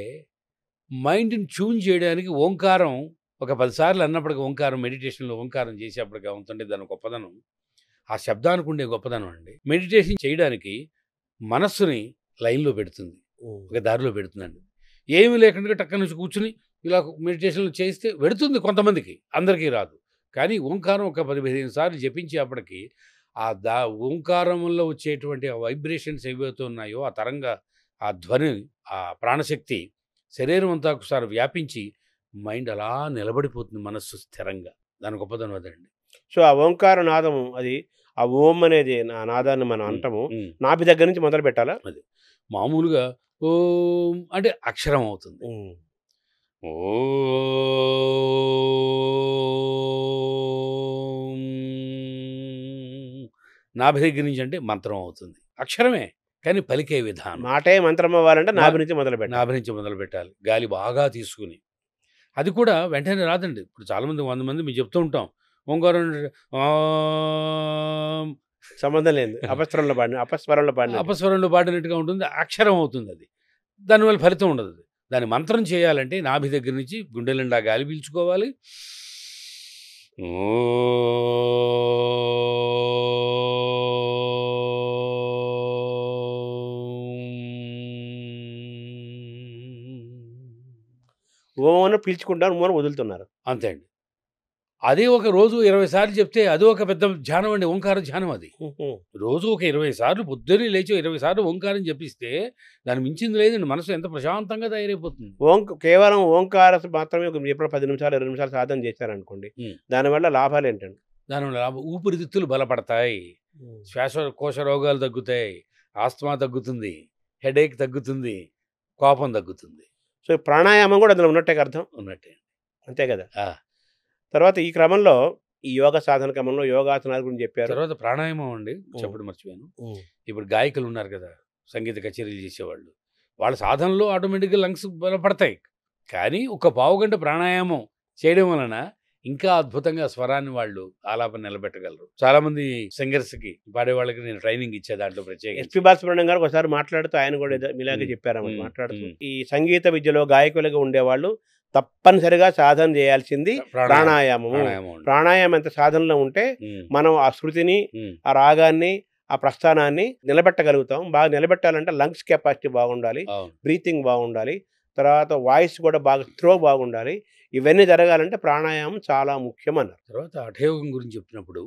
మైండ్ని ట్యూన్ చేయడానికి ఓంకారం ఒక 10 సార్లు అన్నప్పటికీ, ఓంకారం మెడిటేషన్లో ఓంకారం చేసేప్పటికి ఏమవుతుంటే దాని గొప్పదనం, ఆ శబ్దానికి ఉండే గొప్పదనం అండి. మెడిటేషన్ చేయడానికి మనస్సుని లైన్లో పెడుతుంది, ఒక దారిలో పెడుతుందండి. ఏమీ లేకుండా టక్క నుంచి కూర్చుని ఇలా మెడిటేషన్లు చేస్తే వెడుతుంది కొంతమందికి, అందరికీ రాదు. కానీ ఓంకారం ఒక 10-15 సార్లు జపించేప్పటికి ఓంకారంలో వచ్చేటువంటి ఆ వైబ్రేషన్స్ ఏవైతే ఉన్నాయో, ఆ తరంగా, ఆ ధ్వని, ఆ ప్రాణశక్తి శరీరం అంతా ఒకసారి వ్యాపించి మైండ్ అలా నిలబడిపోతుంది, మనస్సు స్థిరంగా. దాని గొప్పదనం అదండి. సో ఆ ఓంకార నాదం, అది ఆ ఓం అనేది నాదాన్ని మనం అంటాము, నాభి దగ్గర నుంచి మొదలు పెట్టాలా? అది మామూలుగా ఓం అంటే అక్షరం అవుతుంది. నాభి దగ్గర నుంచి అంటే మంత్రం అవుతుంది. అక్షరమే కానీ పలికే విధానం. మాటే మంత్రం అవ్వాలంటే నాభి నుంచి మొదలు పెట్టాలి. నాభి నుంచి మొదలు పెట్టాలి, గాలి బాగా తీసుకుని. అది కూడా వెంటనే రాదండి. ఇప్పుడు చాలామంది 100 మంది మేము చెప్తూ ఉంటాం ఓంకారం సంబంధం లేదు, అపస్వరంలో పాడినట్టుగా ఉంటుంది, అక్షరం అవుతుంది. అది దానివల్ల ఫలితం ఉండదు. దాని మంత్రం చేయాలంటే నాభి దగ్గర నుంచి గుండె నిండా గాలి పీల్చుకోవాలి. ఓమను పీల్చుకుంటారు, ఓమను వదులుతున్నారు, అంతే అండి. అదే ఒక రోజు 20 సార్లు చెప్తే అది ఒక పెద్ద ధ్యానం అండి, ఓంకార ధ్యానం. అది రోజు ఒక 20 సార్లు పొద్దున్నే లేచి 20 సార్లు ఓంకారం చెప్పిస్తే దాని మించింది లేదండి. మనసు ఎంత ప్రశాంతంగా తయారైపోతుంది. కేవలం ఓంకార మాత్రమే ఎప్పుడు 10 నిమిషాలు 20 నిమిషాలు సాధన చేశారనుకోండి, దానివల్ల లాభాలు ఏంటండి? దానివల్ల ఊపిరితిత్తులు బలపడతాయి, శ్వాసకోశ రోగాలు తగ్గుతాయి, ఆస్తమా తగ్గుతుంది, హెడేక్ తగ్గుతుంది, కోపం తగ్గుతుంది. సో ప్రాణాయామం కూడా అందులో ఉన్నట్టే అర్థం. ఉన్నట్టే, అంతే కదా. తర్వాత ఈ క్రమంలో, ఈ యోగ సాధన క్రమంలో యోగాసనాల గురించి చెప్పారు. తర్వాత ప్రాణాయామం అండి చెప్పడం మర్చిపోయాను. ఇప్పుడు గాయకులు ఉన్నారు కదా, సంగీత కచేరీలు చేసేవాళ్ళు, వాళ్ళ సాధనలో ఆటోమేటిక్గా లంగ్స్ బలపడతాయి. కానీ ఒక పావుగంట ప్రాణాయామం చేయడం వలన ఇంకా అద్భుతంగా స్వరాన్ని వాళ్ళు ఆలాపన నిలబెట్టగలరు. చాలా మంది సింగర్స్కి, పాడే వాళ్ళకి నేను ట్రైనింగ్ ఇచ్చే దాంట్లో ప్రత్యేకంగా. ఎస్పి బాలసుబ్రహ్మణ్యం గారు ఒకసారి మాట్లాడుతూ ఆయన కూడా ఇలాగే చెప్పారన్నమాట. మాట్లాడుతూ ఈ సంగీత విద్యలో గాయకులుగా ఉండేవాళ్ళు తప్పనిసరిగా సాధన చేయాల్సింది ప్రాణాయామము. ప్రాణాయామం ఎంత సాధనలో ఉంటే మనం ఆ శృతిని, ఆ రాగాన్ని, ఆ ప్రస్థానాన్ని నిలబెట్టగలుగుతాం. బాగా నిలబెట్టాలంటే లంగ్స్ కెపాసిటీ బాగుండాలి, బ్రీతింగ్ బాగుండాలి, తర్వాత వాయిస్ కూడా బాగా త్రో బాగుండాలి. ఇవన్నీ జరగాలంటే ప్రాణాయామం చాలా ముఖ్యం అన్నారు. తర్వాత హఠయోగం గురించి చెప్పినప్పుడు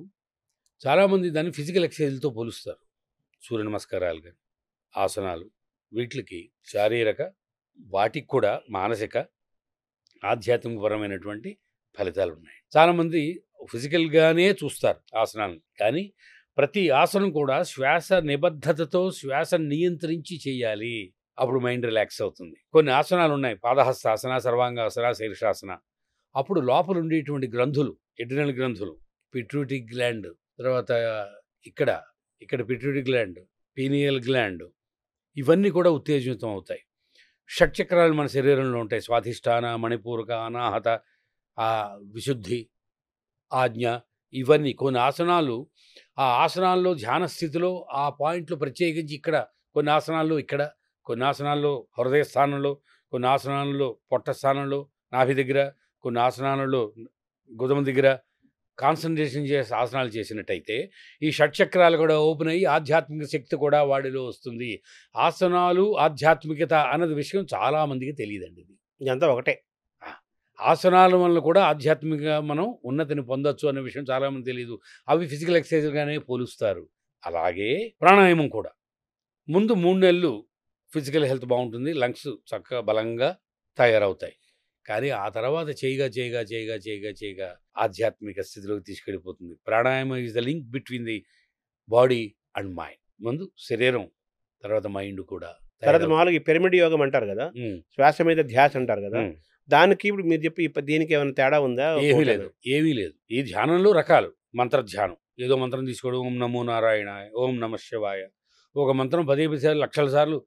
చాలామంది దాన్ని ఫిజికల్ ఎక్సర్సైజ్లతో పోలుస్తారు. సూర్య నమస్కారాలు కానీ, ఆసనాలు, వీటికి శారీరక, వాటికి కూడా మానసిక, ఆధ్యాత్మికపరమైనటువంటి ఫలితాలు ఉన్నాయి. చాలామంది ఫిజికల్గానే చూస్తారు ఆసనాలను, కానీ ప్రతి ఆసనం కూడా శ్వాస నిబద్ధతతో, శ్వాస నియంత్రించి చేయాలి. అప్పుడు మైండ్ రిలాక్స్ అవుతుంది. కొన్ని ఆసనాలు ఉన్నాయి, పాదహస్తాసన, సర్వాంగాసన, శీర్షాసన. అప్పుడు లోపల ఉండేటువంటి గ్రంథులు, ఎడ్రినల్ గ్రంథులు, పిట్యూటరీ గ్లాండ్, తర్వాత ఇక్కడ పిట్యూటరీ గ్లాండ్, పీనియల్ గ్లాండ్, ఇవన్నీ కూడా ఉత్తేజితం అవుతాయి. షట్చక్రాలు మన శరీరంలో ఉంటాయి, స్వాధిష్టాన, మణిపూరక, అనాహత, ఆ విశుద్ధి, ఆజ్ఞ, ఇవన్నీ కొన్ని ఆసనాలు, ఆ ఆసనాల్లో ధ్యాన స్థితిలో ఆ పాయింట్లు ప్రత్యేకించి ఇక్కడ కొన్ని ఆసనాల్లో, ఇక్కడ కొన్ని ఆసనాల్లో హృదయ స్థానంలో, కొన్ని ఆసనాలలో పొట్ట స్థానంలో నాభి దగ్గర, కొన్ని ఆసనాలలో గుదమ దగ్గర కాన్సన్ట్రేషన్ చేసి ఆసనాలు చేసినట్టయితే ఈ షట్చక్రాలు కూడా ఓపెన్ అయ్యి ఆధ్యాత్మిక శక్తి కూడా వాడిలో వస్తుంది. ఆసనాలు ఆధ్యాత్మికత అన్నది విషయం చాలామందికి తెలియదండి. ఇది ఇదంతా ఒకటే. ఆసనాల వల్ల కూడా ఆధ్యాత్మికంగా మనం ఉన్నతిని పొందొచ్చు అనే విషయం చాలామంది తెలియదు. అవి ఫిజికల్ ఎక్సర్సైజ్గానే పోలుస్తారు. అలాగే ప్రాణాయామం కూడా ముందు 3 నెలలు ఫిజికల్ హెల్త్ బాగుంటుంది, లంగ్స్ చక్కగా బలంగా తయారవుతాయి. కానీ ఆ తర్వాత చేయగా ఆధ్యాత్మిక స్థితిలోకి తీసుకెళ్ళిపోతుంది. ప్రాణాయామం is the link between the body and mind. ముందు శరీరం, తర్వాత మైండ్ కూడా. తర్వాత మామూలుగా ఈ పిరమిడ్ యోగం అంటారు కదా, శ్వాస మీద ధ్యాస అంటారు కదా, దానికి ఇప్పుడు మీరు చెప్పి దీనికి ఏమైనా తేడా ఉందా? ఏమీ లేదు. ఈ ధ్యానంలో రకాలు. మంత్ర ధ్యానం, ఏదో మంత్రం తీసుకోవడం, ఓం నమో నారాయణ, ఓం నమ శివాయ, ఒక మంత్రం 10 సార్లు లక్షల సార్లు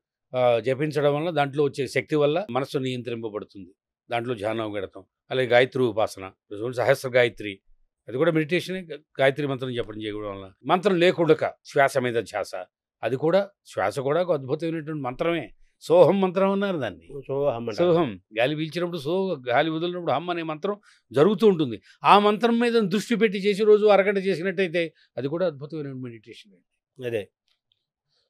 జపించడం వల్ల దాంట్లో వచ్చే శక్తి వల్ల మనస్సు నియంత్రింపబడుతుంది. దాంట్లో ధ్యానం గడతాం. అలాగే గాయత్రి ఉపాసన, సహస్ర గాయత్రి, అది కూడా మెడిటేషన్. గాయత్రి మంత్రం చెప్పడం చేయడం వల్ల మంత్రం లేకుండా శ్వాస మీద ధ్యాస, అది కూడా శ్వాస కూడా ఒక అద్భుతమైనటువంటి మంత్రమే. సోహం మంత్రం అన్నారు దాన్ని. సోహం గాలి పీల్చినప్పుడు సో, గాలి వదిలినప్పుడు హమ్ అనే మంత్రం జరుగుతూ ఉంటుంది. ఆ మంత్రం మీద దృష్టి పెట్టి చేసి రోజు అరగంట చేసినట్టయితే అది కూడా అద్భుతమైన మెడిటేషన్. అదే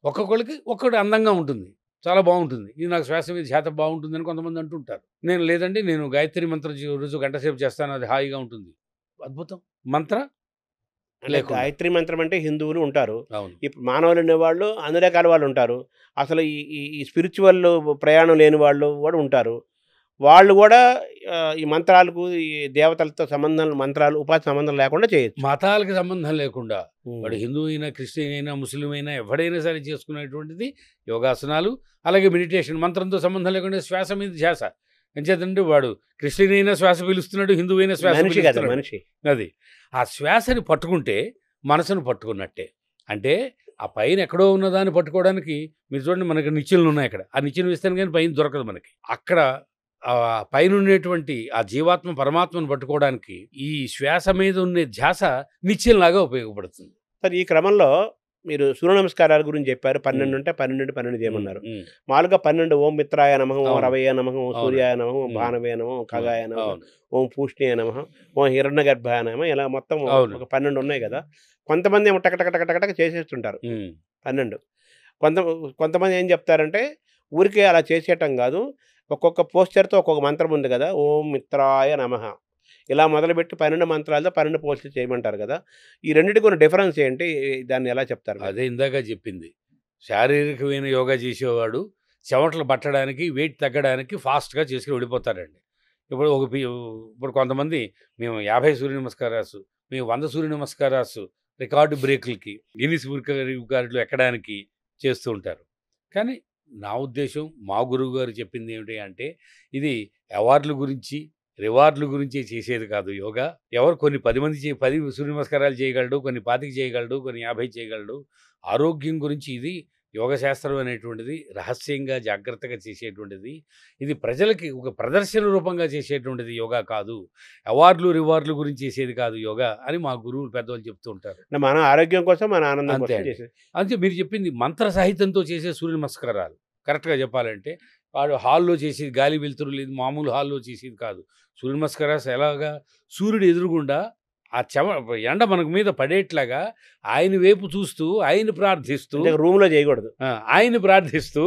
ఒక్కొక్కరికి ఒక్కటి అందంగా ఉంటుంది, చాలా బాగుంటుంది. ఇది నాకు శ్వాస మీద ధ్యాస బాగుంటుందని కొంతమంది అంటుంటారు. నేను లేదండి, నేను గాయత్రి మంత్రం రోజు గంట సేపు చేస్తాను, అది హాయిగా ఉంటుంది. అద్భుతం. మంత్ర గాయత్రి మంత్రం అంటే హిందువులు ఉంటారు, అవును, ఇప్పుడు మానవులు ఉండేవాళ్ళు అన్ని రకాల వాళ్ళు ఉంటారు. అసలు ఈ స్పిరిచువల్ ప్రయాణం లేని వాళ్ళు కూడా ఉంటారు. వాళ్ళు కూడా ఈ మంత్రాలకు, ఈ దేవతలతో సంబంధం, మంత్రాలు ఉపాధి సంబంధం లేకుండా చేయొచ్చు. మతాలకు సంబంధం లేకుండా వాడు హిందూ అయినా, క్రిస్టియన్ అయినా, ముస్లిం అయినా ఎవడైనా సరే చేసుకునేటువంటిది యోగాసనాలు. అలాగే మెడిటేషన్, మంత్రంతో సంబంధం లేకుండా శ్వాస మీద ధ్యాస. ఎంచేతంటే వాడు క్రిస్టియన్ అయినా శ్వాస పీలుస్తున్నాడు, హిందువు అయినా శ్వాస పీలుస్తున్నాడు. మనిషి అది ఆ శ్వాసని పట్టుకుంటే మనసును పట్టుకున్నట్టే. అంటే ఆ పైన ఎక్కడో ఉన్నదాన్ని పట్టుకోవడానికి మీరు చూడండి, మనకి నిచ్చెనలు ఉన్నాయి అక్కడ. ఆ నిచ్చెన వేస్తాను కానీ పైన దొరకదు మనకి. అక్కడ పైన ఉండేటువంటి ఆ జీవాత్మ పరమాత్మను పట్టుకోవడానికి ఈ శ్వాస మీద ఉండే ధ్యాస నిచ్చెనలాగా ఉపయోగపడుతుంది. సార్, ఈ క్రమంలో మీరు సూర్య నమస్కారాల గురించి చెప్పారు. 12 ఉంటే 12 చేయమన్నారు. మామూలుగా 12 ఓం మిత్రాయ నమః, ఓం రవయ నమః, ఓం సూర్యాయ నమః, ఓం భానవే నమః, ఓం ఖగాయ నమః, ఓం పూష్ణియ నమః, ఓం హిరణ్య గర్భాయ నమః, ఇలా మొత్తం ఒక 12 ఉన్నాయి కదా. కొంతమంది ఏమో టకటక చేసేస్తుంటారు 12. కొంతమంది ఏం చెప్తారంటే ఊరికే అలా చేసేయటం కాదు, ఒక్కొక్క పోస్చర్తో ఒక్కొక్క మంత్రం ఉంది కదా. ఓం మిత్రాయ నమః ఇలా మొదలుపెట్టి 12 మంత్రాలతో 12 పోస్టులు చేయమంటారు కదా. ఈ రెండింటికి కొన్ని డిఫరెన్స్ ఏంటి, దాన్ని ఎలా చెప్తారు? అదే ఇందాక చెప్పింది. శారీరకమైన యోగా చేసేవాడు చెమటలు పట్టడానికి, వెయిట్ తగ్గడానికి ఫాస్ట్గా చేసుకుని వెళ్ళిపోతారండి. ఇప్పుడు కొంతమంది మేము 50 సూర్య నమస్కారాలు, మేము 100 సూర్య నమస్కారాలు రికార్డు బ్రేకులకి, గిన్నిస్ రికార్డులు ఎక్కడానికి చేస్తూ ఉంటారు. కానీ నా ఉద్దేశం, మా గురువు గారు చెప్పింది ఏమిటి అంటే, ఇది అవార్డుల గురించి, రివార్డుల గురించి చేసేది కాదు యోగా. ఎవరు కొన్ని 10 మంది 10 సూర్య నమస్కారాలు చేయగలడు, కొన్ని 25 చేయగలడు, కొన్ని 50 చేయగలడు. ఆరోగ్యం గురించి ఇది యోగ శాస్త్రం అనేటువంటిది రహస్యంగా జాగ్రత్తగా చేసేటువంటిది. ఇది ప్రజలకి ఒక ప్రదర్శన రూపంగా చేసేటువంటిది యోగా కాదు. అవార్డులు రివార్డుల గురించి చేసేది కాదు యోగా అని మా గురువులు పెద్దవాళ్ళు చెప్తూ ఉంటారు. మన ఆరోగ్యం కోసం, మన ఆనందం కోసం చేసేది. అంతే మీరు చెప్పింది. మంత్ర సాహిత్యంతో చేసే సూర్య నమస్కారాలు కరెక్ట్గా చెప్పాలంటే వాడు హాల్లో చేసేది, గాలి వెలుతురు లేదు, మామూలు హాల్లో చేసేది కాదు. సూర్య నమస్కారాలు ఎలాగా, సూర్యుడు ఎదురుగుండా ఆ ఎండ మనకు మీద పడేట్లాగా ఆయన వైపు చూస్తూ, ఆయన ప్రార్థిస్తూ, రూమ్లో చేయకూడదు, ఆయన ప్రార్థిస్తూ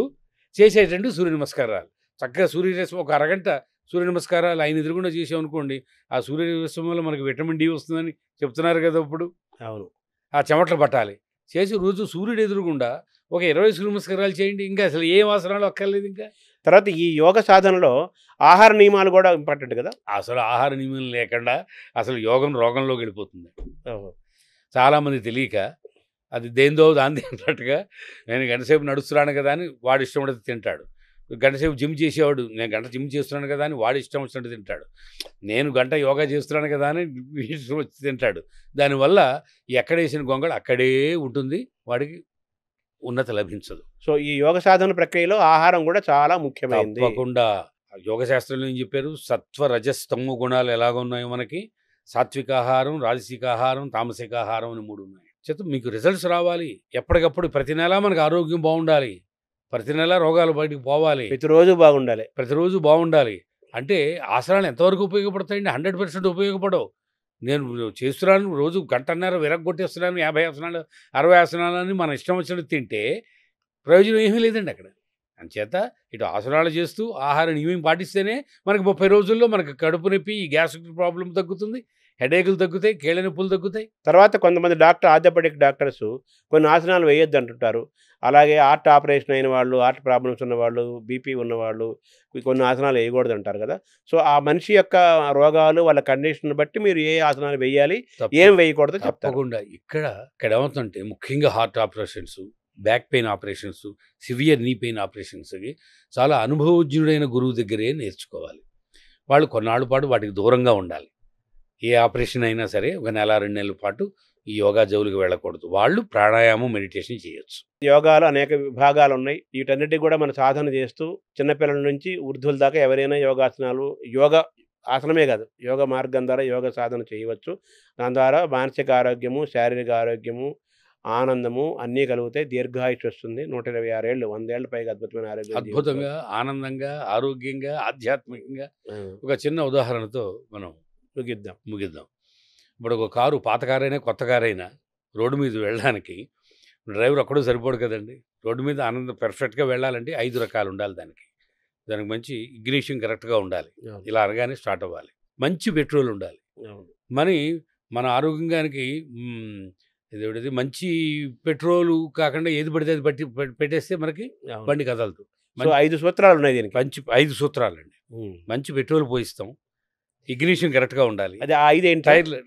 చేసేటండి సూర్య నమస్కారాలు. చక్కగా సూర్యరశ్మి ఒక అరగంట సూర్య నమస్కారాలు ఆయన ఎదురుగుండా చేసామనుకోండి, ఆ సూర్యరశ్మి వల్ల మనకి విటమిన్ డి వస్తుందని చెప్తున్నారు కదా. ఇప్పుడు అవును, ఆ చెమటలు పట్టాలి. చేసి రోజు సూర్యుడు ఎదురుగుండా ఒక 20 సూర్య నమస్కారాలు చేయండి. ఇంకా అసలు ఏం ఆసనాలు అక్కర్లేదు. ఇంకా తర్వాత ఈ యోగ సాధనలో ఆహార నియమాలు కూడా ఇంపార్టెంట్ కదా. అసలు ఆహార నియమాలు లేకుండా అసలు యోగం రోగంలోకి వెళ్ళిపోతుంది. చాలామంది తెలియక అది దేందో దాని అన్నట్టుగా, నేను గంటసేపు నడుస్తున్నాను కదా అని వాడు ఇష్టం పడితే తింటాడు. గంటసేపు జిమ్ చేసేవాడు, నేను గంట జిమ్ చేస్తున్నాను కదా అని వాడు ఇష్టం వచ్చినట్టు తింటాడు. నేను గంట యోగా చేస్తున్నాను కదా అని ఇష్టం వచ్చి తింటాడు. దానివల్ల ఎక్కడ వేసిన గొంగళ అక్కడే ఉంటుంది, వాడికి ఉన్నతి లభించదు. సో ఈ యోగ సాధన ప్రక్రియలో ఆహారం కూడా చాలా ముఖ్యమైనది. తప్పకుండా యోగ శాస్త్రంలో ఏం చెప్పారు, సత్వ రజస్ తమో గుణాలు ఎలాగ ఉన్నాయో మనకి, సాత్వికాహారం, రాజసికాహారం, తామసికాహారం అని 3 ఉన్నాయి. చేత మీకు రిజల్ట్స్ రావాలి ఎప్పటికప్పుడు. ప్రతి నెల మనకు ఆరోగ్యం బాగుండాలి, ప్రతి నెల రోగాలు బయటకు పోవాలి, ప్రతిరోజు బాగుండాలి. ప్రతిరోజు బాగుండాలి. అంటే ఆసనాలు ఎంతవరకు ఉపయోగపడతాయండి? 100% ఉపయోగపడవు. నేను చేస్తున్నాను, రోజు గంటన్నర విరగ్గొట్టేస్తున్నాను, 50 ఆసనాలు 60 ఆసనాలని మన ఇష్టం వచ్చినట్టు తింటే ప్రయోజనం ఏమీ లేదండి అక్కడ. అంచేత ఇటు ఆసనాలు చేస్తూ ఆహార నియమం పాటిస్తేనే మనకి 30 రోజుల్లో మనకు కడుపు నొప్పి, ఈ గ్యాస్ట్రిక్ ప్రాబ్లం తగ్గుతుంది, హెడేకులు తగ్గుతాయి, కీళ్ళ నొప్పులు తగ్గుతాయి. తర్వాత కొంతమంది ఆర్థోపెడిక్ డాక్టర్స్ కొన్ని ఆసనాలు వేయొద్దు అంటుంటారు. అలాగే హార్ట్ ఆపరేషన్ అయిన వాళ్ళు, హార్ట్ ప్రాబ్లమ్స్ ఉన్నవాళ్ళు, బీపీ ఉన్నవాళ్ళు కొన్ని ఆసనాలు వేయకూడదు అంటారు కదా. సో ఆ మనిషి యొక్క రోగాలు, వాళ్ళ కండిషన్ బట్టి మీరు ఏ ఆసనాలు వేయాలి, ఏం వేయకూడదో చెప్తారు. తప్పకుండా. ఇక్కడ ఏమవుతుందంటే ముఖ్యంగా heart operations, back pain operations, severe knee pain ఆపరేషన్స్కి చాలా అనుభవజ్ఞుడైన గురువు దగ్గరే నేర్చుకోవాలి. వాళ్ళు కొన్నాళ్ళ పాటు వాటికి దూరంగా ఉండాలి. ఏ ఆపరేషన్ అయినా సరే ఒక నెల 2 నెలల పాటు ఈ యోగా జోలికి వెళ్ళకూడదు. వాళ్ళు ప్రాణాయామం, మెడిటేషన్ చేయొచ్చు. యోగాలో అనేక విభాగాలు ఉన్నాయి. వీటన్నిటికీ కూడా మనం సాధన చేస్తూ చిన్నపిల్లల నుంచి వృద్ధుల దాకా ఎవరైనా యోగాసనాలు, యోగా ఆసనమే కాదు, యోగ మార్గం ద్వారా యోగ సాధన చేయవచ్చు. దాని ద్వారా మానసిక ఆరోగ్యము, శారీరక ఆరోగ్యము, ఆనందము అన్నీ కలుగుతాయి. దీర్ఘాయుష్ వస్తుంది. 126 ఏళ్ళు, 100 ఏళ్ళ పైగా అద్భుతమైన ఆరోగ్యం, అద్భుతంగా, ఆనందంగా, ఆరోగ్యంగా, ఆధ్యాత్మికంగా. ఒక చిన్న ఉదాహరణతో మనం ముగిద్దాం. ఇప్పుడు ఒక కారు, పాత కారైనా కొత్త కారైనా రోడ్డు మీద వెళ్ళడానికి డ్రైవర్ ఒక్కడూ సరిపోడు కదండి. రోడ్డు మీద పెర్ఫెక్ట్గా వెళ్ళాలంటే 5 రకాలు ఉండాలి. దానికి మంచి ఇగ్నిషన్ కరెక్ట్గా ఉండాలి, ఇలా అనగానే స్టార్ట్ అవ్వాలి. మంచి పెట్రోల్ ఉండాలి. మన ఆరోగ్యానికి ఇదేమిటది, మంచి పెట్రోలు కాకుండా ఏది పడితే అది పెట్టేస్తే మనకి బండి కదలదు. 5 సూత్రాలు ఉన్నాయి దీనికి. మంచి 5 సూత్రాలండి. మంచి పెట్రోల్ పోయిస్తాం, ఇగ్నిషన్ కరెక్ట్గా ఉండాలి, అది 5 టైర్లు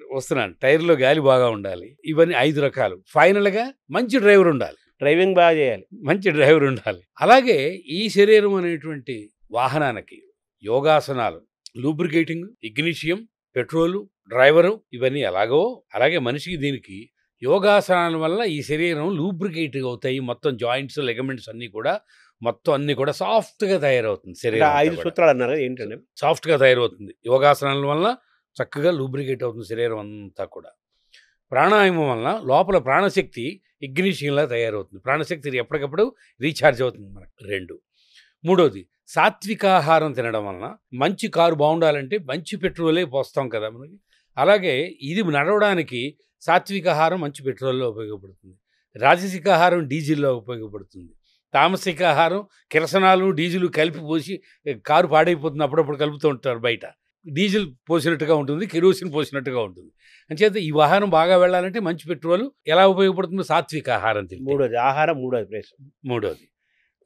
టైర్లో గాలి బాగా ఉండాలి. ఇవన్నీ 5 రకాలు. ఫైనల్గా మంచి డ్రైవర్ ఉండాలి, డ్రైవింగ్ బాగా చేయాలి, మంచి డ్రైవర్ ఉండాలి. అలాగే ఈ శరీరం అనేటువంటి వాహనానికి యోగాసనాలు, లూబ్రికేటింగ్, ఇగ్నిషియం, పెట్రోలు, డ్రైవరు ఇవన్నీ ఎలాగో అలాగే మనిషికి దీనికి యోగాసనాల వల్ల ఈ శరీరం లూబ్రికేట్ అవుతాయి. మొత్తం జాయింట్స్, లెగమెంట్స్ అన్నీ కూడా సాఫ్ట్గా తయారవుతుంది. శరీరం 5 సూత్రాలు అన్నారు ఏంటంటే సాఫ్ట్గా తయారవుతుంది. యోగాసనాల వల్ల చక్కగా లూబ్రికేట్ అవుతుంది శరీరం అంతా కూడా. ప్రాణాయామం వల్ల లోపల ప్రాణశక్తి ఇగ్నిషియంలా తయారవుతుంది. ప్రాణశక్తి ఎప్పటికప్పుడు రీఛార్జ్ అవుతుంది మనకు. 2. మూడోది, సాత్వికాహారం తినడం వలన మంచి కారు బాగుండాలంటే మంచి పెట్రోలే పోస్తాం కదా మనకి. అలాగే ఇది నడవడానికి సాత్వికాహారం మంచి పెట్రోల్లో ఉపయోగపడుతుంది. రాజసికాహారం డీజిల్లో ఉపయోగపడుతుంది. తామసికాహారం కిరసనాలు, డీజిల్ కలిపి పోసి కారు పాడైపోతుంది. అప్పుడప్పుడు కలుపుతూ ఉంటారు బయట. డీజిల్ పోసినట్టుగా ఉంటుంది, కెరోసిన్ పోసినట్టుగా ఉంటుంది. అంచేత ఈ వాహనం బాగా వెళ్ళాలంటే మంచి పెట్రోల్ ఎలా ఉపయోగపడుతుందో సాత్వికాహారం తింటే. మూడోది ఆహారం, మూడోది ప్లేస్. మూడోది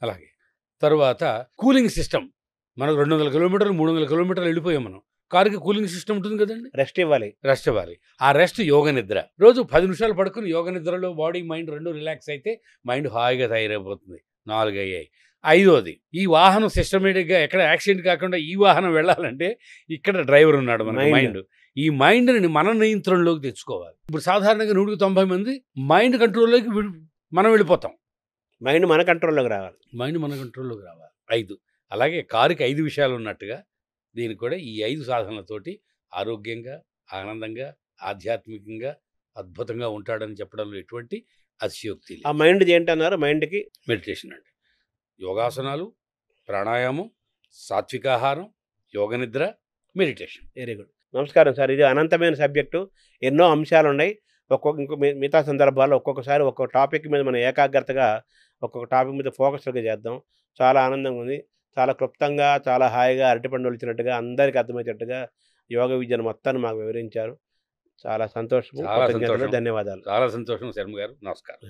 అలాగే. తర్వాత కూలింగ్ సిస్టమ్. మనకు 200 కిలోమీటర్లు 300 కిలోమీటర్లు వెళ్ళిపోయాం మనం. కారుకి కూలింగ్ సిస్టమ్ ఉంటుంది కదండి, రెస్ట్ ఇవ్వాలి. ఆ రెస్ట్ యోగ నిద్ర. రోజు 10 నిమిషాలు పడుకుని యోగ నిద్రలో బాడీ మైండ్ 2 రిలాక్స్ అయితే మైండ్ హాయిగా తయారైపోతుంది. 4 అయ్యాయి. 5వది, ఈ వాహనం సిస్టమేటిక్గా ఎక్కడ యాక్సిడెంట్ కాకుండా ఈ వాహనం వెళ్ళాలంటే ఇక్కడ డ్రైవర్ ఉన్నాడు మన మైండ్. ఈ మైండ్ని మన నియంత్రణలోకి తెచ్చుకోవాలి. ఇప్పుడు సాధారణంగా 190 మంది మైండ్ కంట్రోల్లోకి మనం వెళ్ళిపోతాం. మైండ్ మన కంట్రోల్లోకి రావాలి. 5. అలాగే కారుకి 5 విషయాలు ఉన్నట్టుగా దీనికి కూడా ఈ 5 సాధనలతోటి ఆరోగ్యంగా, ఆనందంగా, ఆధ్యాత్మికంగా, అద్భుతంగా ఉంటాడని చెప్పడంలో ఎటువంటి అతిశయోక్తి లేదు. ఆ మైండ్ ఏంటన్నారు? మైండ్కి మెడిటేషన్ అండి. యోగాసనాలు, ప్రాణాయామం, సాత్వికాహారం, యోగ నిద్ర, మెడిటేషన్. Very good. నమస్కారం సార్. ఇది అనంతమైన సబ్జెక్టు, ఎన్నో అంశాలు ఉన్నాయి. మిగతా సందర్భాల్లో ఒక్కొక్కసారి ఒక్కొక్క టాపిక్ మీద మనం ఏకాగ్రతగా ఒక్కొక్క టాపిక్ మీద ఫోకస్గా చేద్దాం. చాలా ఆనందంగా ఉంది. చాలా క్లుప్తంగా, చాలా హాయిగా, అరటిపండు వచ్చినట్టుగా, అందరికీ అర్థమయ్యేటట్టుగా యోగ విద్యను మొత్తాన్ని మాకు వివరించారు. చాలా సంతోషం. ధన్యవాదాలు. చాలా సంతోషం శర్మ గారు. నమస్కారం.